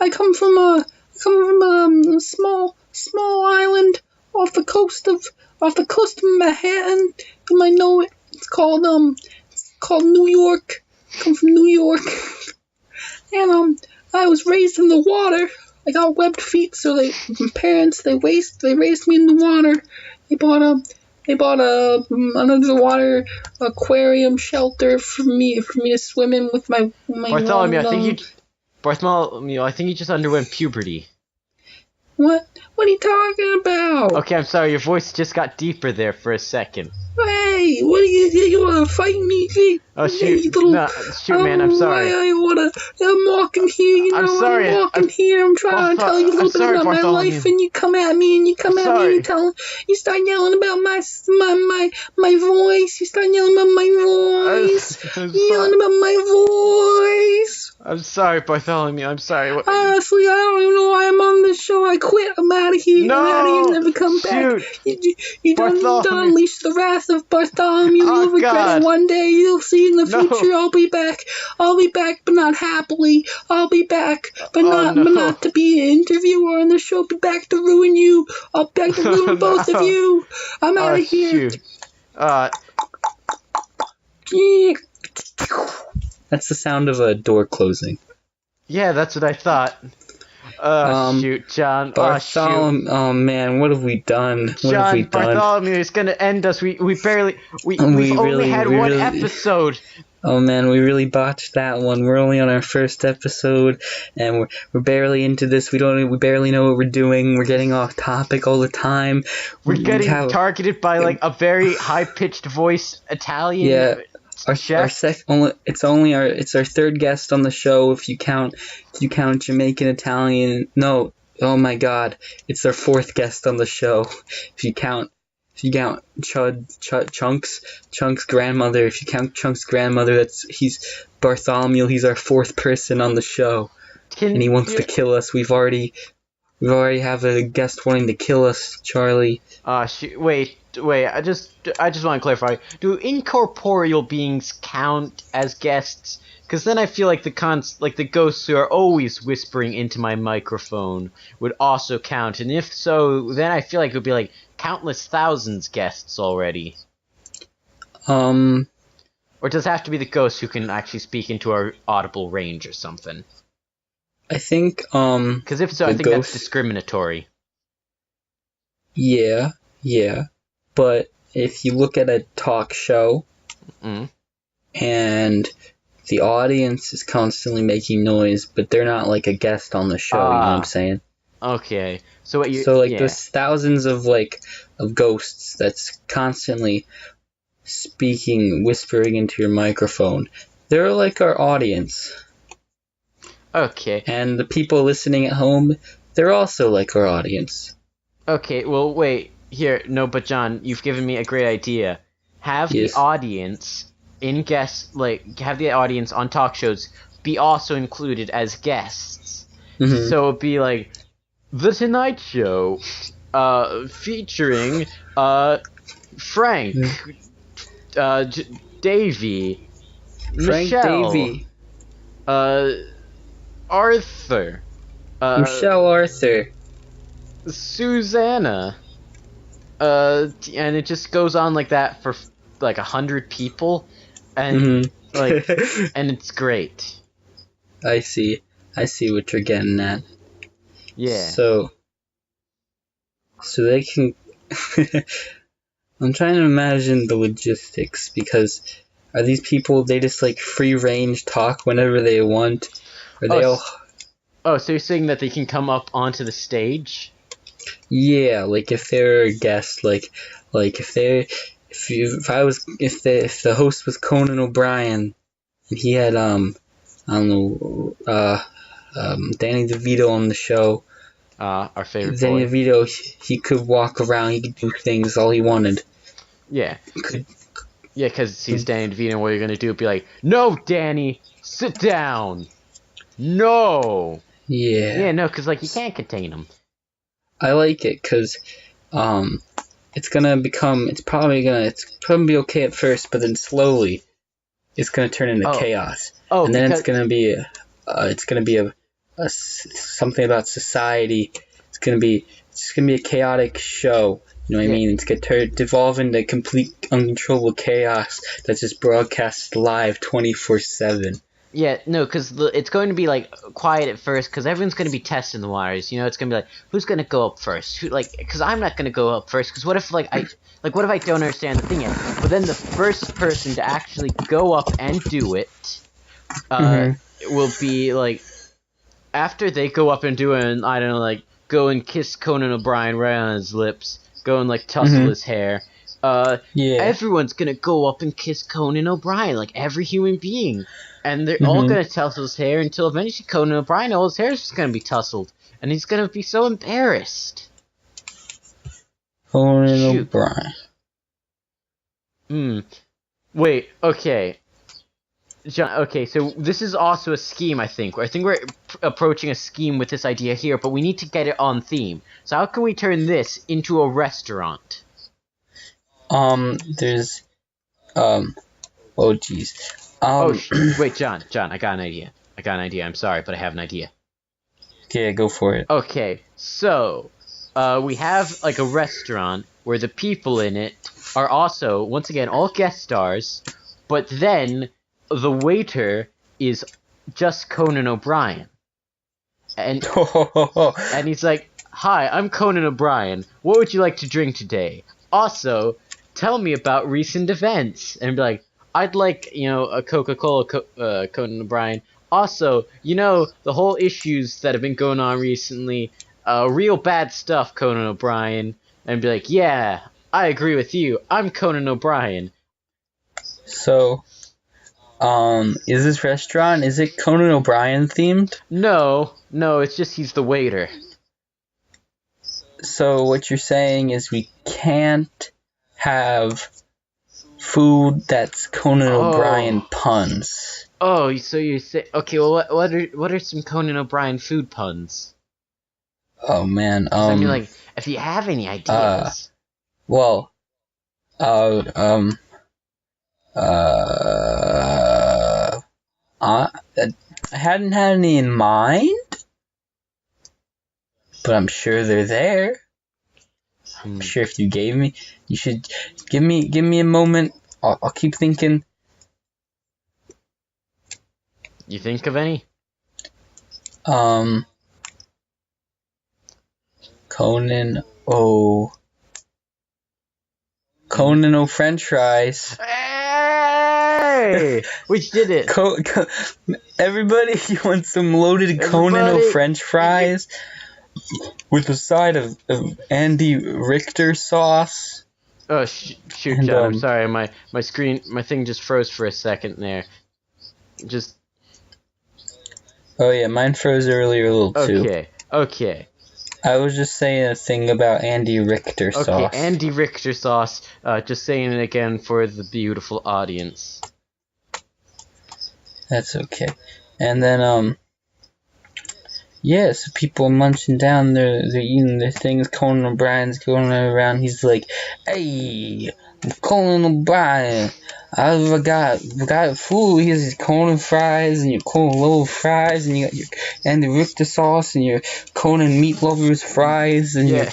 Speaker 2: I come from a small island off the coast of Manhattan. You might know it. It's called New York. I come from New York. And I was raised in the water. I got webbed feet, so my parents raised me in the water. They bought a underwater aquarium shelter for me to swim in with my
Speaker 1: Bartholomew, I think you just underwent puberty.
Speaker 2: What are you talking about?
Speaker 1: Okay, I'm sorry, your voice just got deeper there for a second.
Speaker 2: Hey, what are you want to fight me?
Speaker 1: Oh shoot, man, I'm sorry.
Speaker 2: I'm walking here,
Speaker 1: I'm sorry.
Speaker 2: I'm trying to tell you a little bit about my life, and you come at me and you start yelling about my voice. You start yelling about my voice. Yelling about my voice.
Speaker 1: I'm sorry, Bartholomew. I'm sorry.
Speaker 2: Honestly, I don't even know why I'm on this show. I quit. I'm out of here.
Speaker 1: No,
Speaker 2: I'm out of here. Never come back. You done unleashed the wrath of Bartholomew. You'll regret it one day. You'll see in the future. I'll be back, but not happily. I'll be back, but not to be an interviewer on the show. I'll be back to ruin you. I'll be back to ruin both of you. I'm out of here.
Speaker 1: Shoot.
Speaker 2: That's the sound of a door closing.
Speaker 1: Yeah, that's what I thought. Shoot, John.
Speaker 2: Bartholomew, oh man, what have we done?
Speaker 1: Bartholomew is gonna end us. We've only had one episode.
Speaker 2: Oh man, we really botched that one. We're only on our first episode, and we're barely into this. We barely know what we're doing. We're getting off topic all the time.
Speaker 1: We're getting targeted by like a very high pitched voice Italian.
Speaker 2: Yeah. It's our third guest on the show if you count Jamaican Italian. No, oh my God, it's our fourth guest on the show if you count Chunk's grandmother. If you count Chunk's grandmother, he's Bartholomew. He's our fourth person on the show, and he wants to kill us. We already have a guest wanting to kill us, Charlie.
Speaker 1: Wait. I just want to clarify. Do incorporeal beings count as guests? Because then I feel like the ghosts who are always whispering into my microphone would also count, and if so, then I feel like it would be like countless thousands guests already. Or does it have to be the ghosts who can actually speak into our audible range or something?
Speaker 2: I think
Speaker 1: because if so, I think that's discriminatory.
Speaker 2: Yeah. But if you look at a talk show, and the audience is constantly making noise, but they're not like a guest on the show, you know what I'm saying?
Speaker 1: Okay.
Speaker 2: There's thousands of ghosts that's constantly whispering into your microphone. They're like our audience.
Speaker 1: Okay.
Speaker 2: And the people listening at home, they're also like our audience.
Speaker 1: Okay, well, wait. Here, no, but John, you've given me a great idea. Have the
Speaker 2: Yes.
Speaker 1: audience have the audience on talk shows be also included as guests.
Speaker 2: Mm-hmm.
Speaker 1: So it'd be like, The Tonight Show, featuring, Frank, Davey,
Speaker 2: Frank
Speaker 1: Michelle,
Speaker 2: Davey.
Speaker 1: Arthur,
Speaker 2: Michelle Arthur.
Speaker 1: Susanna, and it just goes on like that for like 100 people, and like, and it's great.
Speaker 2: I see what you're getting at.
Speaker 1: Yeah.
Speaker 2: So they can. I'm trying to imagine the logistics, because are these people, they just like free range talk whenever they want? Are they all?
Speaker 1: Oh, so you're saying that they can come up onto the stage?
Speaker 2: Yeah, like if they're a guest, like if the host was Conan O'Brien, and he had I don't know, Danny DeVito on the show.
Speaker 1: Our favorite
Speaker 2: Danny
Speaker 1: boy.
Speaker 2: DeVito, he could walk around, he could do things all he wanted.
Speaker 1: Yeah. Yeah, because he's Danny DeVito, and what you're gonna do would be like, no, Danny, sit down. No.
Speaker 2: Yeah.
Speaker 1: Yeah, no, because like you can't contain him.
Speaker 2: I like it because it's probably gonna be okay at first, but then slowly it's gonna turn into chaos.
Speaker 1: Oh,
Speaker 2: and then it's gonna be a something about society. It's gonna be a chaotic show. You know what I mean? It's gonna devolve into complete uncontrollable chaos that's just broadcast live 24/7.
Speaker 1: Yeah, no, because it's going to be like quiet at first, because everyone's going to be testing the waters. You know, it's going to be like, who's going to go up first? Because I'm not going to go up first. Because what if what if I don't understand the thing yet? But then the first person to actually go up and do it, will be like, after they go up and do it, and I don't know, like go and kiss Conan O'Brien right on his lips, go and like tussle his hair. Everyone's gonna go up and kiss Conan O'Brien, like every human being. And they're all gonna tussle his hair until eventually Conan O'Brien, all his hair is just gonna be tousled. And he's gonna be so embarrassed.
Speaker 2: Conan O'Brien.
Speaker 1: Wait, okay. John, okay, so this is also a scheme, I think. I think we're approaching a scheme with this idea here, but we need to get it on theme. So how can we turn this into a restaurant?
Speaker 2: There's, oh jeez.
Speaker 1: Wait, John, I got an idea. I'm sorry, but I have an idea.
Speaker 2: Okay, go for it.
Speaker 1: Okay, so, we have, like, a restaurant where the people in it are also, once again, all guest stars, but then the waiter is just Conan O'Brien. And he's like, hi, I'm Conan O'Brien. What would you like to drink today? Also, tell me about recent events. And be like, I'd like, a Coca-Cola, Conan O'Brien. Also, the whole issues that have been going on recently, real bad stuff, Conan O'Brien. And be like, yeah, I agree with you. I'm Conan O'Brien.
Speaker 2: So, is this restaurant, is it Conan O'Brien themed?
Speaker 1: No, it's just he's the waiter.
Speaker 2: So what you're saying is we can't have food that's Conan O'Brien puns.
Speaker 1: Oh, so you say, okay, well, what are some Conan O'Brien food puns?
Speaker 2: Oh man,
Speaker 1: I mean, like, if you have any ideas.
Speaker 2: I hadn't had any in mind, but I'm sure they're there. I'm sure if you gave me, you should give me a moment. I'll keep thinking.
Speaker 1: You think of any?
Speaker 2: Conan O French fries.
Speaker 1: Hey! We did it.
Speaker 2: Everybody, you want some loaded Conan O French fries with a side of Andy Richter sauce?
Speaker 1: Oh shoot, John! I'm sorry. My thing just froze for a second there. Oh
Speaker 2: yeah, mine froze earlier a little too.
Speaker 1: Okay.
Speaker 2: I was just saying a thing about Andy Richter sauce.
Speaker 1: Okay, Andy Richter sauce. Just saying it again for the beautiful audience.
Speaker 2: That's okay. And then, yeah, so people munching down, they're eating their things. Conan O'Brien's going around. He's like, "Hey, I'm Conan O'Brien. I got food. Here's your Conan fries and your Conan Low fries, and you got your Andy Richter sauce and your Conan Meat Lovers fries, and you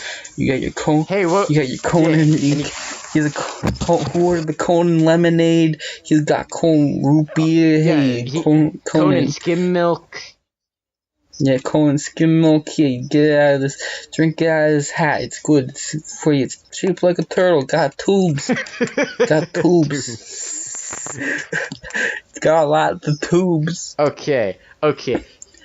Speaker 2: got your Conan.
Speaker 1: Hey, what?
Speaker 2: You got your Conan. He's who ordered the Conan lemonade. He's got Conan root beer. Hey,
Speaker 1: Conan skim milk.
Speaker 2: Yeah, Conan skim milk. Here, get it out of this. Drink it out of this hat. It's good. It's for you. It's shaped like a turtle. Got tubes. Got tubes. It's got a lot of tubes.
Speaker 1: Okay.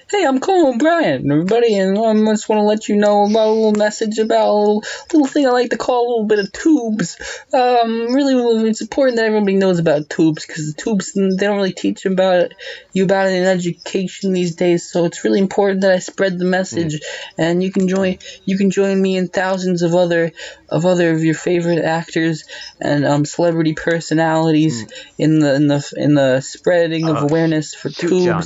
Speaker 2: Hey, I'm Conan O'Brien, everybody, and I just want to let you know about a little message about a little thing I like to call a little bit of tubes. Really, it's important that everybody knows about tubes, because the tubes, they don't really teach you about it in education these days, so it's really important that I spread the message, and you can join me and thousands of other of your favorite actors and celebrity personalities in the spreading of awareness for tubes.
Speaker 1: John.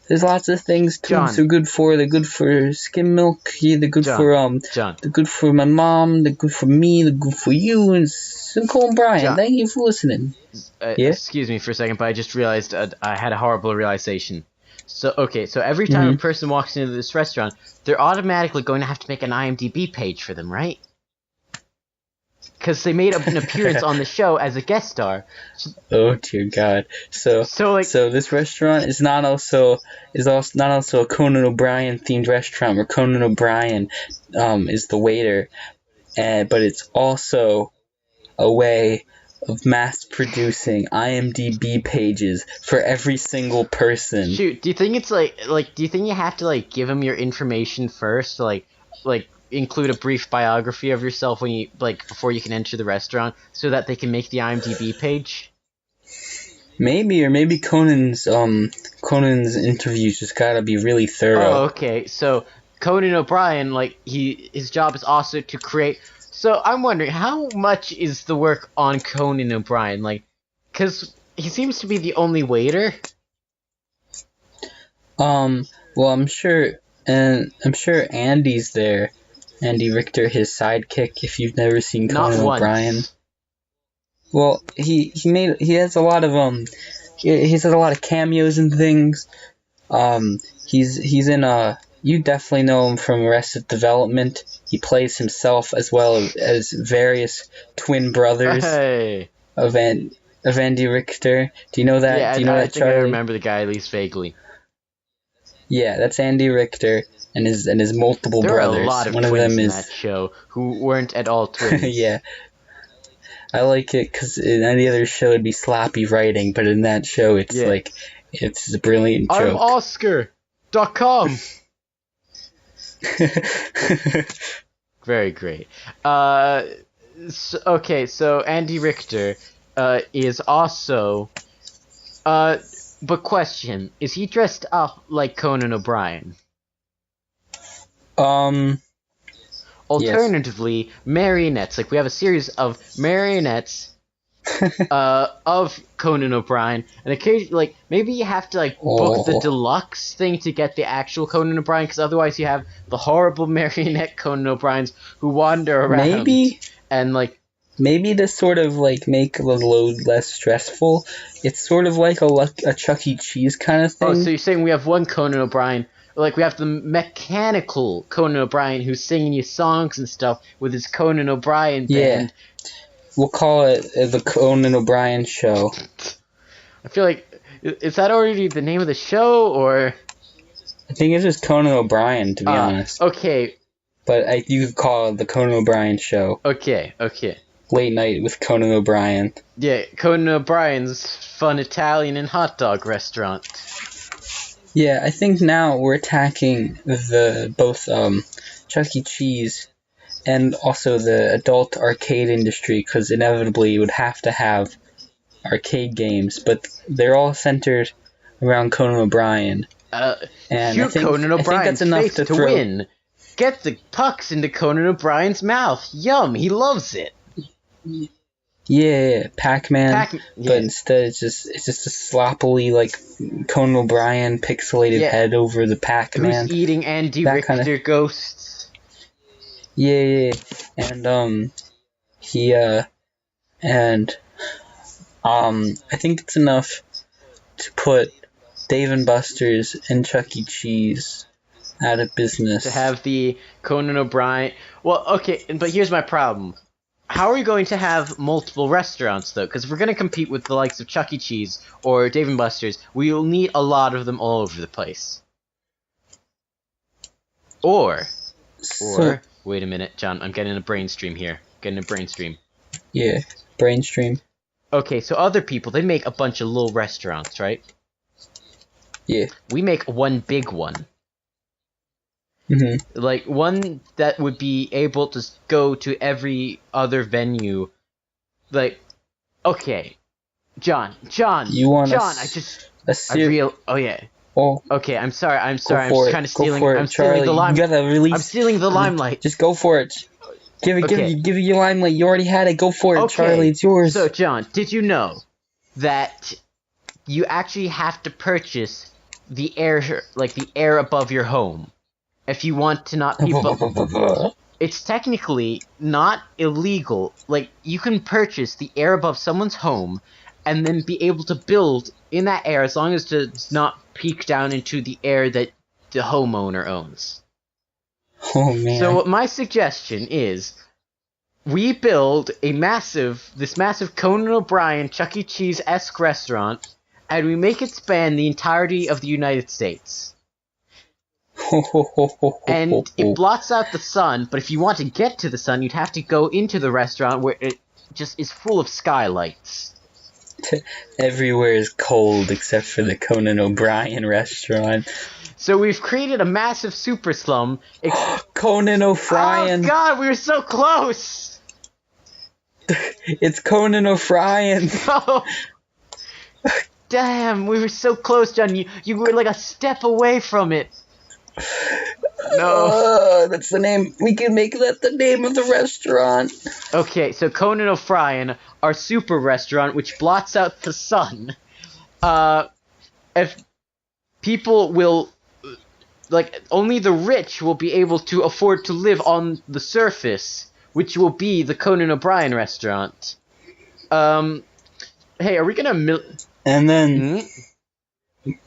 Speaker 2: There's lots of things tubes are good for. They're good for skim milk. Yeah, they're good they're good for my mom. They're good for me. They're good for you. And Conan O'Brien. Thank you for listening.
Speaker 1: Excuse me for a second, but I just realized I had a horrible realization. So every time a person walks into this restaurant, they're automatically going to have to make an IMDb page for them, right? Because they made an appearance on the show as a guest star.
Speaker 2: Oh dear God! So this restaurant is not also a Conan O'Brien themed restaurant where Conan O'Brien is the waiter, but it's also a way of mass producing IMDb pages for every single person.
Speaker 1: Shoot, do you think it's like do you think you have to give them your information first, like include a brief biography of yourself when you before you can enter the restaurant so that they can make the IMDb page?
Speaker 2: Maybe Conan's interviews just gotta be really thorough.
Speaker 1: Oh, okay. So Conan O'Brien, his job is also to create. So I'm wondering, how much is the work on Conan O'Brien? Because he seems to be the only waiter.
Speaker 2: Well, I'm sure Andy's there. Andy Richter, his sidekick. If you've never seen Conan O'Brien, well, he has a lot of he's had a lot of cameos and things. He's in you definitely know him from Arrested Development. He plays himself as well as various twin brothers of Andy Richter. Do you know that?
Speaker 1: Yeah,
Speaker 2: do you know
Speaker 1: I
Speaker 2: that, Charlie?
Speaker 1: I remember the guy at least vaguely.
Speaker 2: Yeah, that's Andy Richter and his multiple brothers.
Speaker 1: There are a lot of twins in that show who weren't at all twins.
Speaker 2: Yeah. I like it because in any other show it'd be sloppy writing, but in that show it's it's a brilliant joke.
Speaker 1: I'm Oscar.com. Very great. So Andy Richter is also but question, is he dressed up like Conan O'Brien? Alternatively, yes. Marionettes. We have a series of marionettes of Conan O'Brien, and occasionally, maybe you have to book the deluxe thing to get the actual Conan O'Brien, because otherwise you have the horrible marionette Conan O'Briens who wander around. Maybe
Speaker 2: to sort of make the load less stressful, it's sort of like a Chuck E. Cheese kind of thing.
Speaker 1: Oh, so you're saying we have one Conan O'Brien, we have the mechanical Conan O'Brien who's singing you songs and stuff with his Conan O'Brien band.
Speaker 2: Yeah, we'll call it the Conan O'Brien Show.
Speaker 1: I feel is that already the name of the show, or?
Speaker 2: I think it's just Conan O'Brien, to be honest.
Speaker 1: Okay.
Speaker 2: But you could call it the Conan O'Brien Show.
Speaker 1: Okay.
Speaker 2: Late night with Conan O'Brien.
Speaker 1: Yeah, Conan O'Brien's fun Italian and hot dog restaurant.
Speaker 2: Yeah, I think now we're attacking both Chuck E. Cheese and also the adult arcade industry, because inevitably you would have to have arcade games, but they're all centered around Conan O'Brien.
Speaker 1: And I think Conan O'Brien's
Speaker 2: that's enough to
Speaker 1: win. get the pucks into Conan O'Brien's mouth. Yum, he loves it.
Speaker 2: Yeah, Pac-Man, but instead it's just a sloppily like Conan O'Brien pixelated head over the Pac-Man.
Speaker 1: Who's eating Andy Richter ghosts?
Speaker 2: Yeah, and I think it's enough to put Dave & Buster's and Chuck E. Cheese out of business.
Speaker 1: To have the Conan O'Brien... Well, okay, but here's my problem. How are we going to have multiple restaurants, though? Because if we're going to compete with the likes of Chuck E. Cheese or Dave & Buster's, we will need a lot of them all over the place. Or, wait a minute, John, I'm getting a brain stream here.
Speaker 2: Yeah, brain stream.
Speaker 1: Okay, so other people, they make a bunch of little restaurants, right?
Speaker 2: Yeah.
Speaker 1: We make one big one.
Speaker 2: Mm-hmm.
Speaker 1: Like, one that would be able to go to every other venue. Like, okay. John,
Speaker 2: you want
Speaker 1: oh yeah.
Speaker 2: Oh.
Speaker 1: Okay, I'm sorry, I'm kind of stealing,
Speaker 2: I'm stealing the limelight. You gotta release.
Speaker 1: I'm stealing the limelight.
Speaker 2: Just go for it. Give it your limelight. You already had it. Go for it, Charlie. It's yours.
Speaker 1: So, John, did you know that you actually have to purchase the air above your home if you want to not people? It's technically not illegal. Like, you can purchase the air above someone's home and then be able to build in that air as long as it does not peek down into the air that the homeowner owns.
Speaker 2: Oh, man.
Speaker 1: So my suggestion is we build this massive Conan O'Brien Chuck E. Cheese-esque restaurant, and we make it span the entirety of the United States. And it blocks out the sun, but if you want to get to the sun, you'd have to go into the restaurant where it just is full of skylights.
Speaker 2: Everywhere is cold except for the Conan O'Brien restaurant.
Speaker 1: So we've created a massive super slum.
Speaker 2: Conan O'Brien.
Speaker 1: Oh god, we were so close!
Speaker 2: It's Conan O'Brien.
Speaker 1: Oh. Damn, we were so close, John. You were like a step away from it. No.
Speaker 2: That's the name. We can make that the name of the restaurant.
Speaker 1: Okay, so Conan O'Brien, our super restaurant, which blots out the sun. If people will... Like, only the rich will be able to afford to live on the surface, which will be the Conan O'Brien restaurant. Hey, are we gonna
Speaker 2: And then...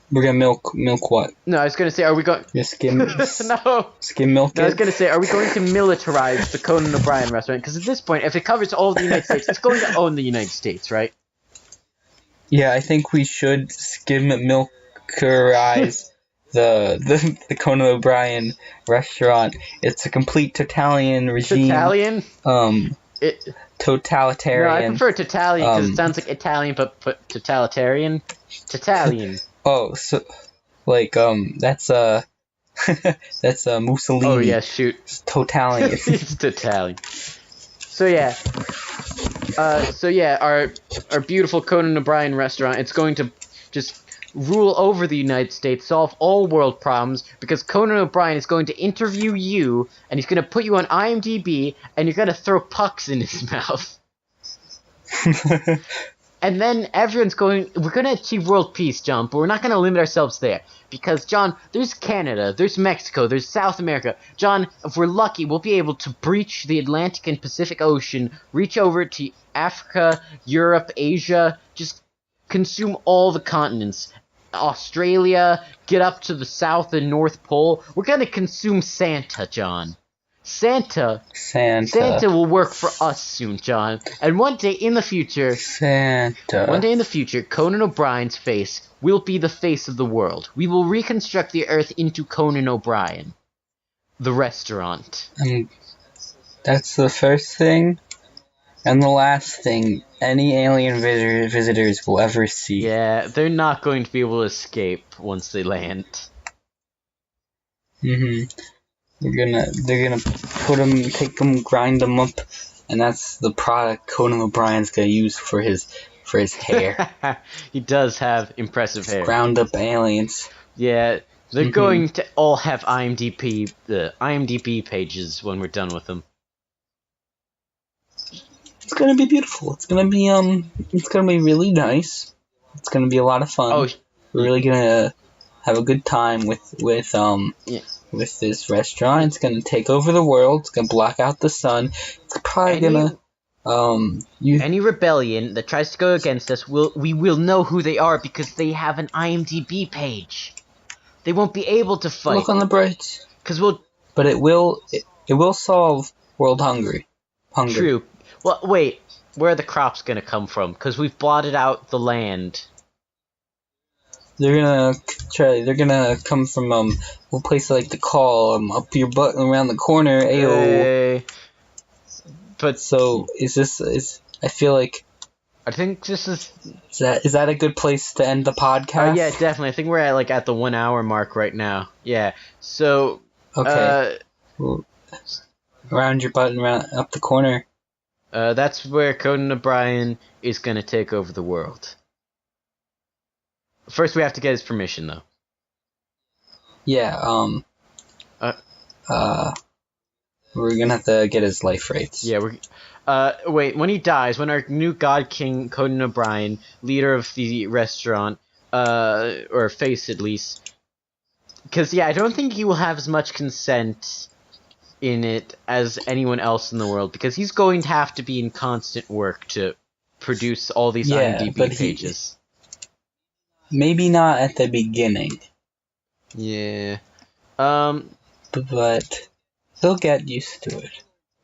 Speaker 2: We're gonna milk what?
Speaker 1: No, I was gonna say, are we going...
Speaker 2: Skim...
Speaker 1: No!
Speaker 2: Skim milk
Speaker 1: I was gonna say, are we going to militarize the Conan O'Brien restaurant? Because at this point, if it covers all of the United States, it's going to own the United States, right?
Speaker 2: Yeah, I think we should skim milkerize the Conan O'Brien restaurant. It's a complete totalitarian regime. Totalitarian.
Speaker 1: No, I prefer totalitarian because it sounds like Italian, but totalitarian. Totalitarian.
Speaker 2: Oh, so like that's that's Mussolini.
Speaker 1: Oh yeah, shoot.
Speaker 2: It's totalitarian.
Speaker 1: It's totalitarian. So yeah, our beautiful Conan O'Brien restaurant. It's going to just rule over the United States, solve all world problems, because Conan O'Brien is going to interview you, and he's going to put you on IMDb, and you're going to throw pucks in his mouth. And then we're going to achieve world peace, John, but we're not going to limit ourselves there. Because, John, there's Canada, there's Mexico, there's South America. John, if we're lucky, we'll be able to breach the Atlantic and Pacific Ocean, reach over to Africa, Europe, Asia, just consume all the continents. Australia, get up to the South and North Pole. We're going to consume Santa, John. Santa will work for us soon, John. And one day in the future, Conan O'Brien's face will be the face of the world. We will reconstruct the Earth into Conan O'Brien, the restaurant.
Speaker 2: That's the first thing, and the last thing any alien visitors will ever see.
Speaker 1: Yeah, they're not going to be able to escape once they land. They're
Speaker 2: gonna put them, take them, grind them up, and that's the product Conan O'Brien's gonna use for his hair.
Speaker 1: He does have impressive hair.
Speaker 2: Ground up aliens.
Speaker 1: Yeah, They're going to all have IMDb pages when we're done with them.
Speaker 2: It's gonna be beautiful. It's gonna be really nice. It's gonna be a lot of fun. We're really gonna have a good time with this restaurant. It's gonna take over the world. It's gonna block out the sun. It's probably
Speaker 1: any rebellion that tries to go against us, we will know who they are because they have an IMDb page. They won't be able to fight.
Speaker 2: Look on the bright.
Speaker 1: But
Speaker 2: it will solve world hunger.
Speaker 1: True. Well, wait. Where are the crops gonna come from? Because we've blotted out the land.
Speaker 2: They're gonna come from a place like the call up your butt around the corner. Ayo.
Speaker 1: But
Speaker 2: so I feel like.
Speaker 1: I think this is.
Speaker 2: Is that a good place to end the podcast?
Speaker 1: Yeah, definitely. I think we're at the 1 hour mark right now. Yeah. So.
Speaker 2: Okay. Around your butt and up the corner.
Speaker 1: That's where Conan O'Brien is gonna take over the world. First, we have to get his permission, though.
Speaker 2: Yeah. We're gonna have to get his life rates.
Speaker 1: Yeah. Wait. When he dies, when our new God King Conan O'Brien, leader of the restaurant, or face at least, because I don't think he will have as much consent in it as anyone else in the world, because he's going to have to be in constant work to produce all these IMDb pages.
Speaker 2: Maybe not at the beginning.
Speaker 1: Yeah.
Speaker 2: But he'll get used to it.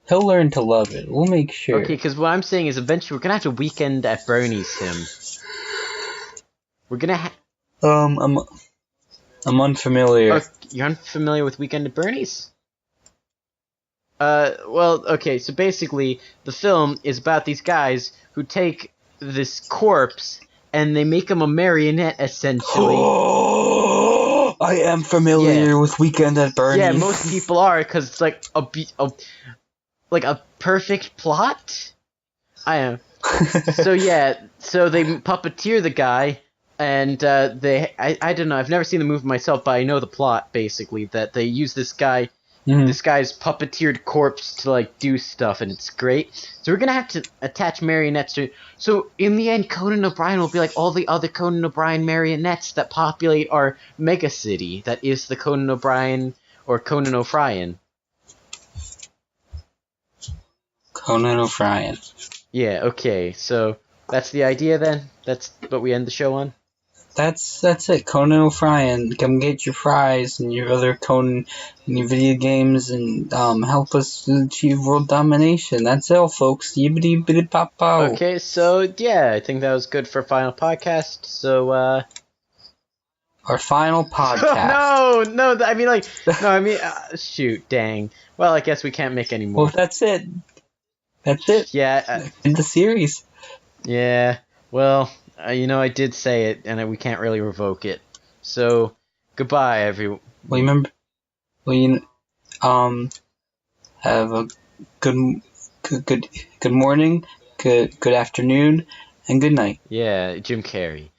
Speaker 2: He'll learn to love it. We'll make sure.
Speaker 1: Okay, because what I'm saying is eventually we're gonna have to Weekend at Bernie's him. We're gonna
Speaker 2: I'm unfamiliar.
Speaker 1: Oh, you're unfamiliar with Weekend at Bernie's? Well, okay, so basically, the film is about these guys who take this corpse and they make him a marionette, essentially.
Speaker 2: I am familiar with Weekend at Bernie's.
Speaker 1: Yeah, most people are, because it's like a perfect plot? I am. So they puppeteer the guy, and I don't know, I've never seen the movie myself, but I know the plot, basically, that they use this guy. This guy's puppeteered corpse to do stuff, and it's great. So we're gonna have to attach marionettes to it. So in the end, Conan O'Brien will be like all the other Conan O'Brien marionettes that populate our mega city that is the Conan O'Brien or Conan O'Brien.
Speaker 2: Conan O'Brien.
Speaker 1: Yeah. Okay. So that's the idea then. That's what we end the show on.
Speaker 2: That's it, Conan O'Brien. Come get your fries and your other Conan and your video games and help us achieve world domination. That's all, folks. Yibbity bitty pop pow.
Speaker 1: Okay, so I think that was good for final podcast. So
Speaker 2: our final podcast.
Speaker 1: Shoot, dang. Well, I guess we can't make any more.
Speaker 2: Well, that's it. That's it.
Speaker 1: Yeah.
Speaker 2: In the series.
Speaker 1: Yeah. Well. I did say it, and we can't really revoke it. So, goodbye, everyone.
Speaker 2: Well, have a good morning, good afternoon, and good night.
Speaker 1: Yeah, Jim Carrey.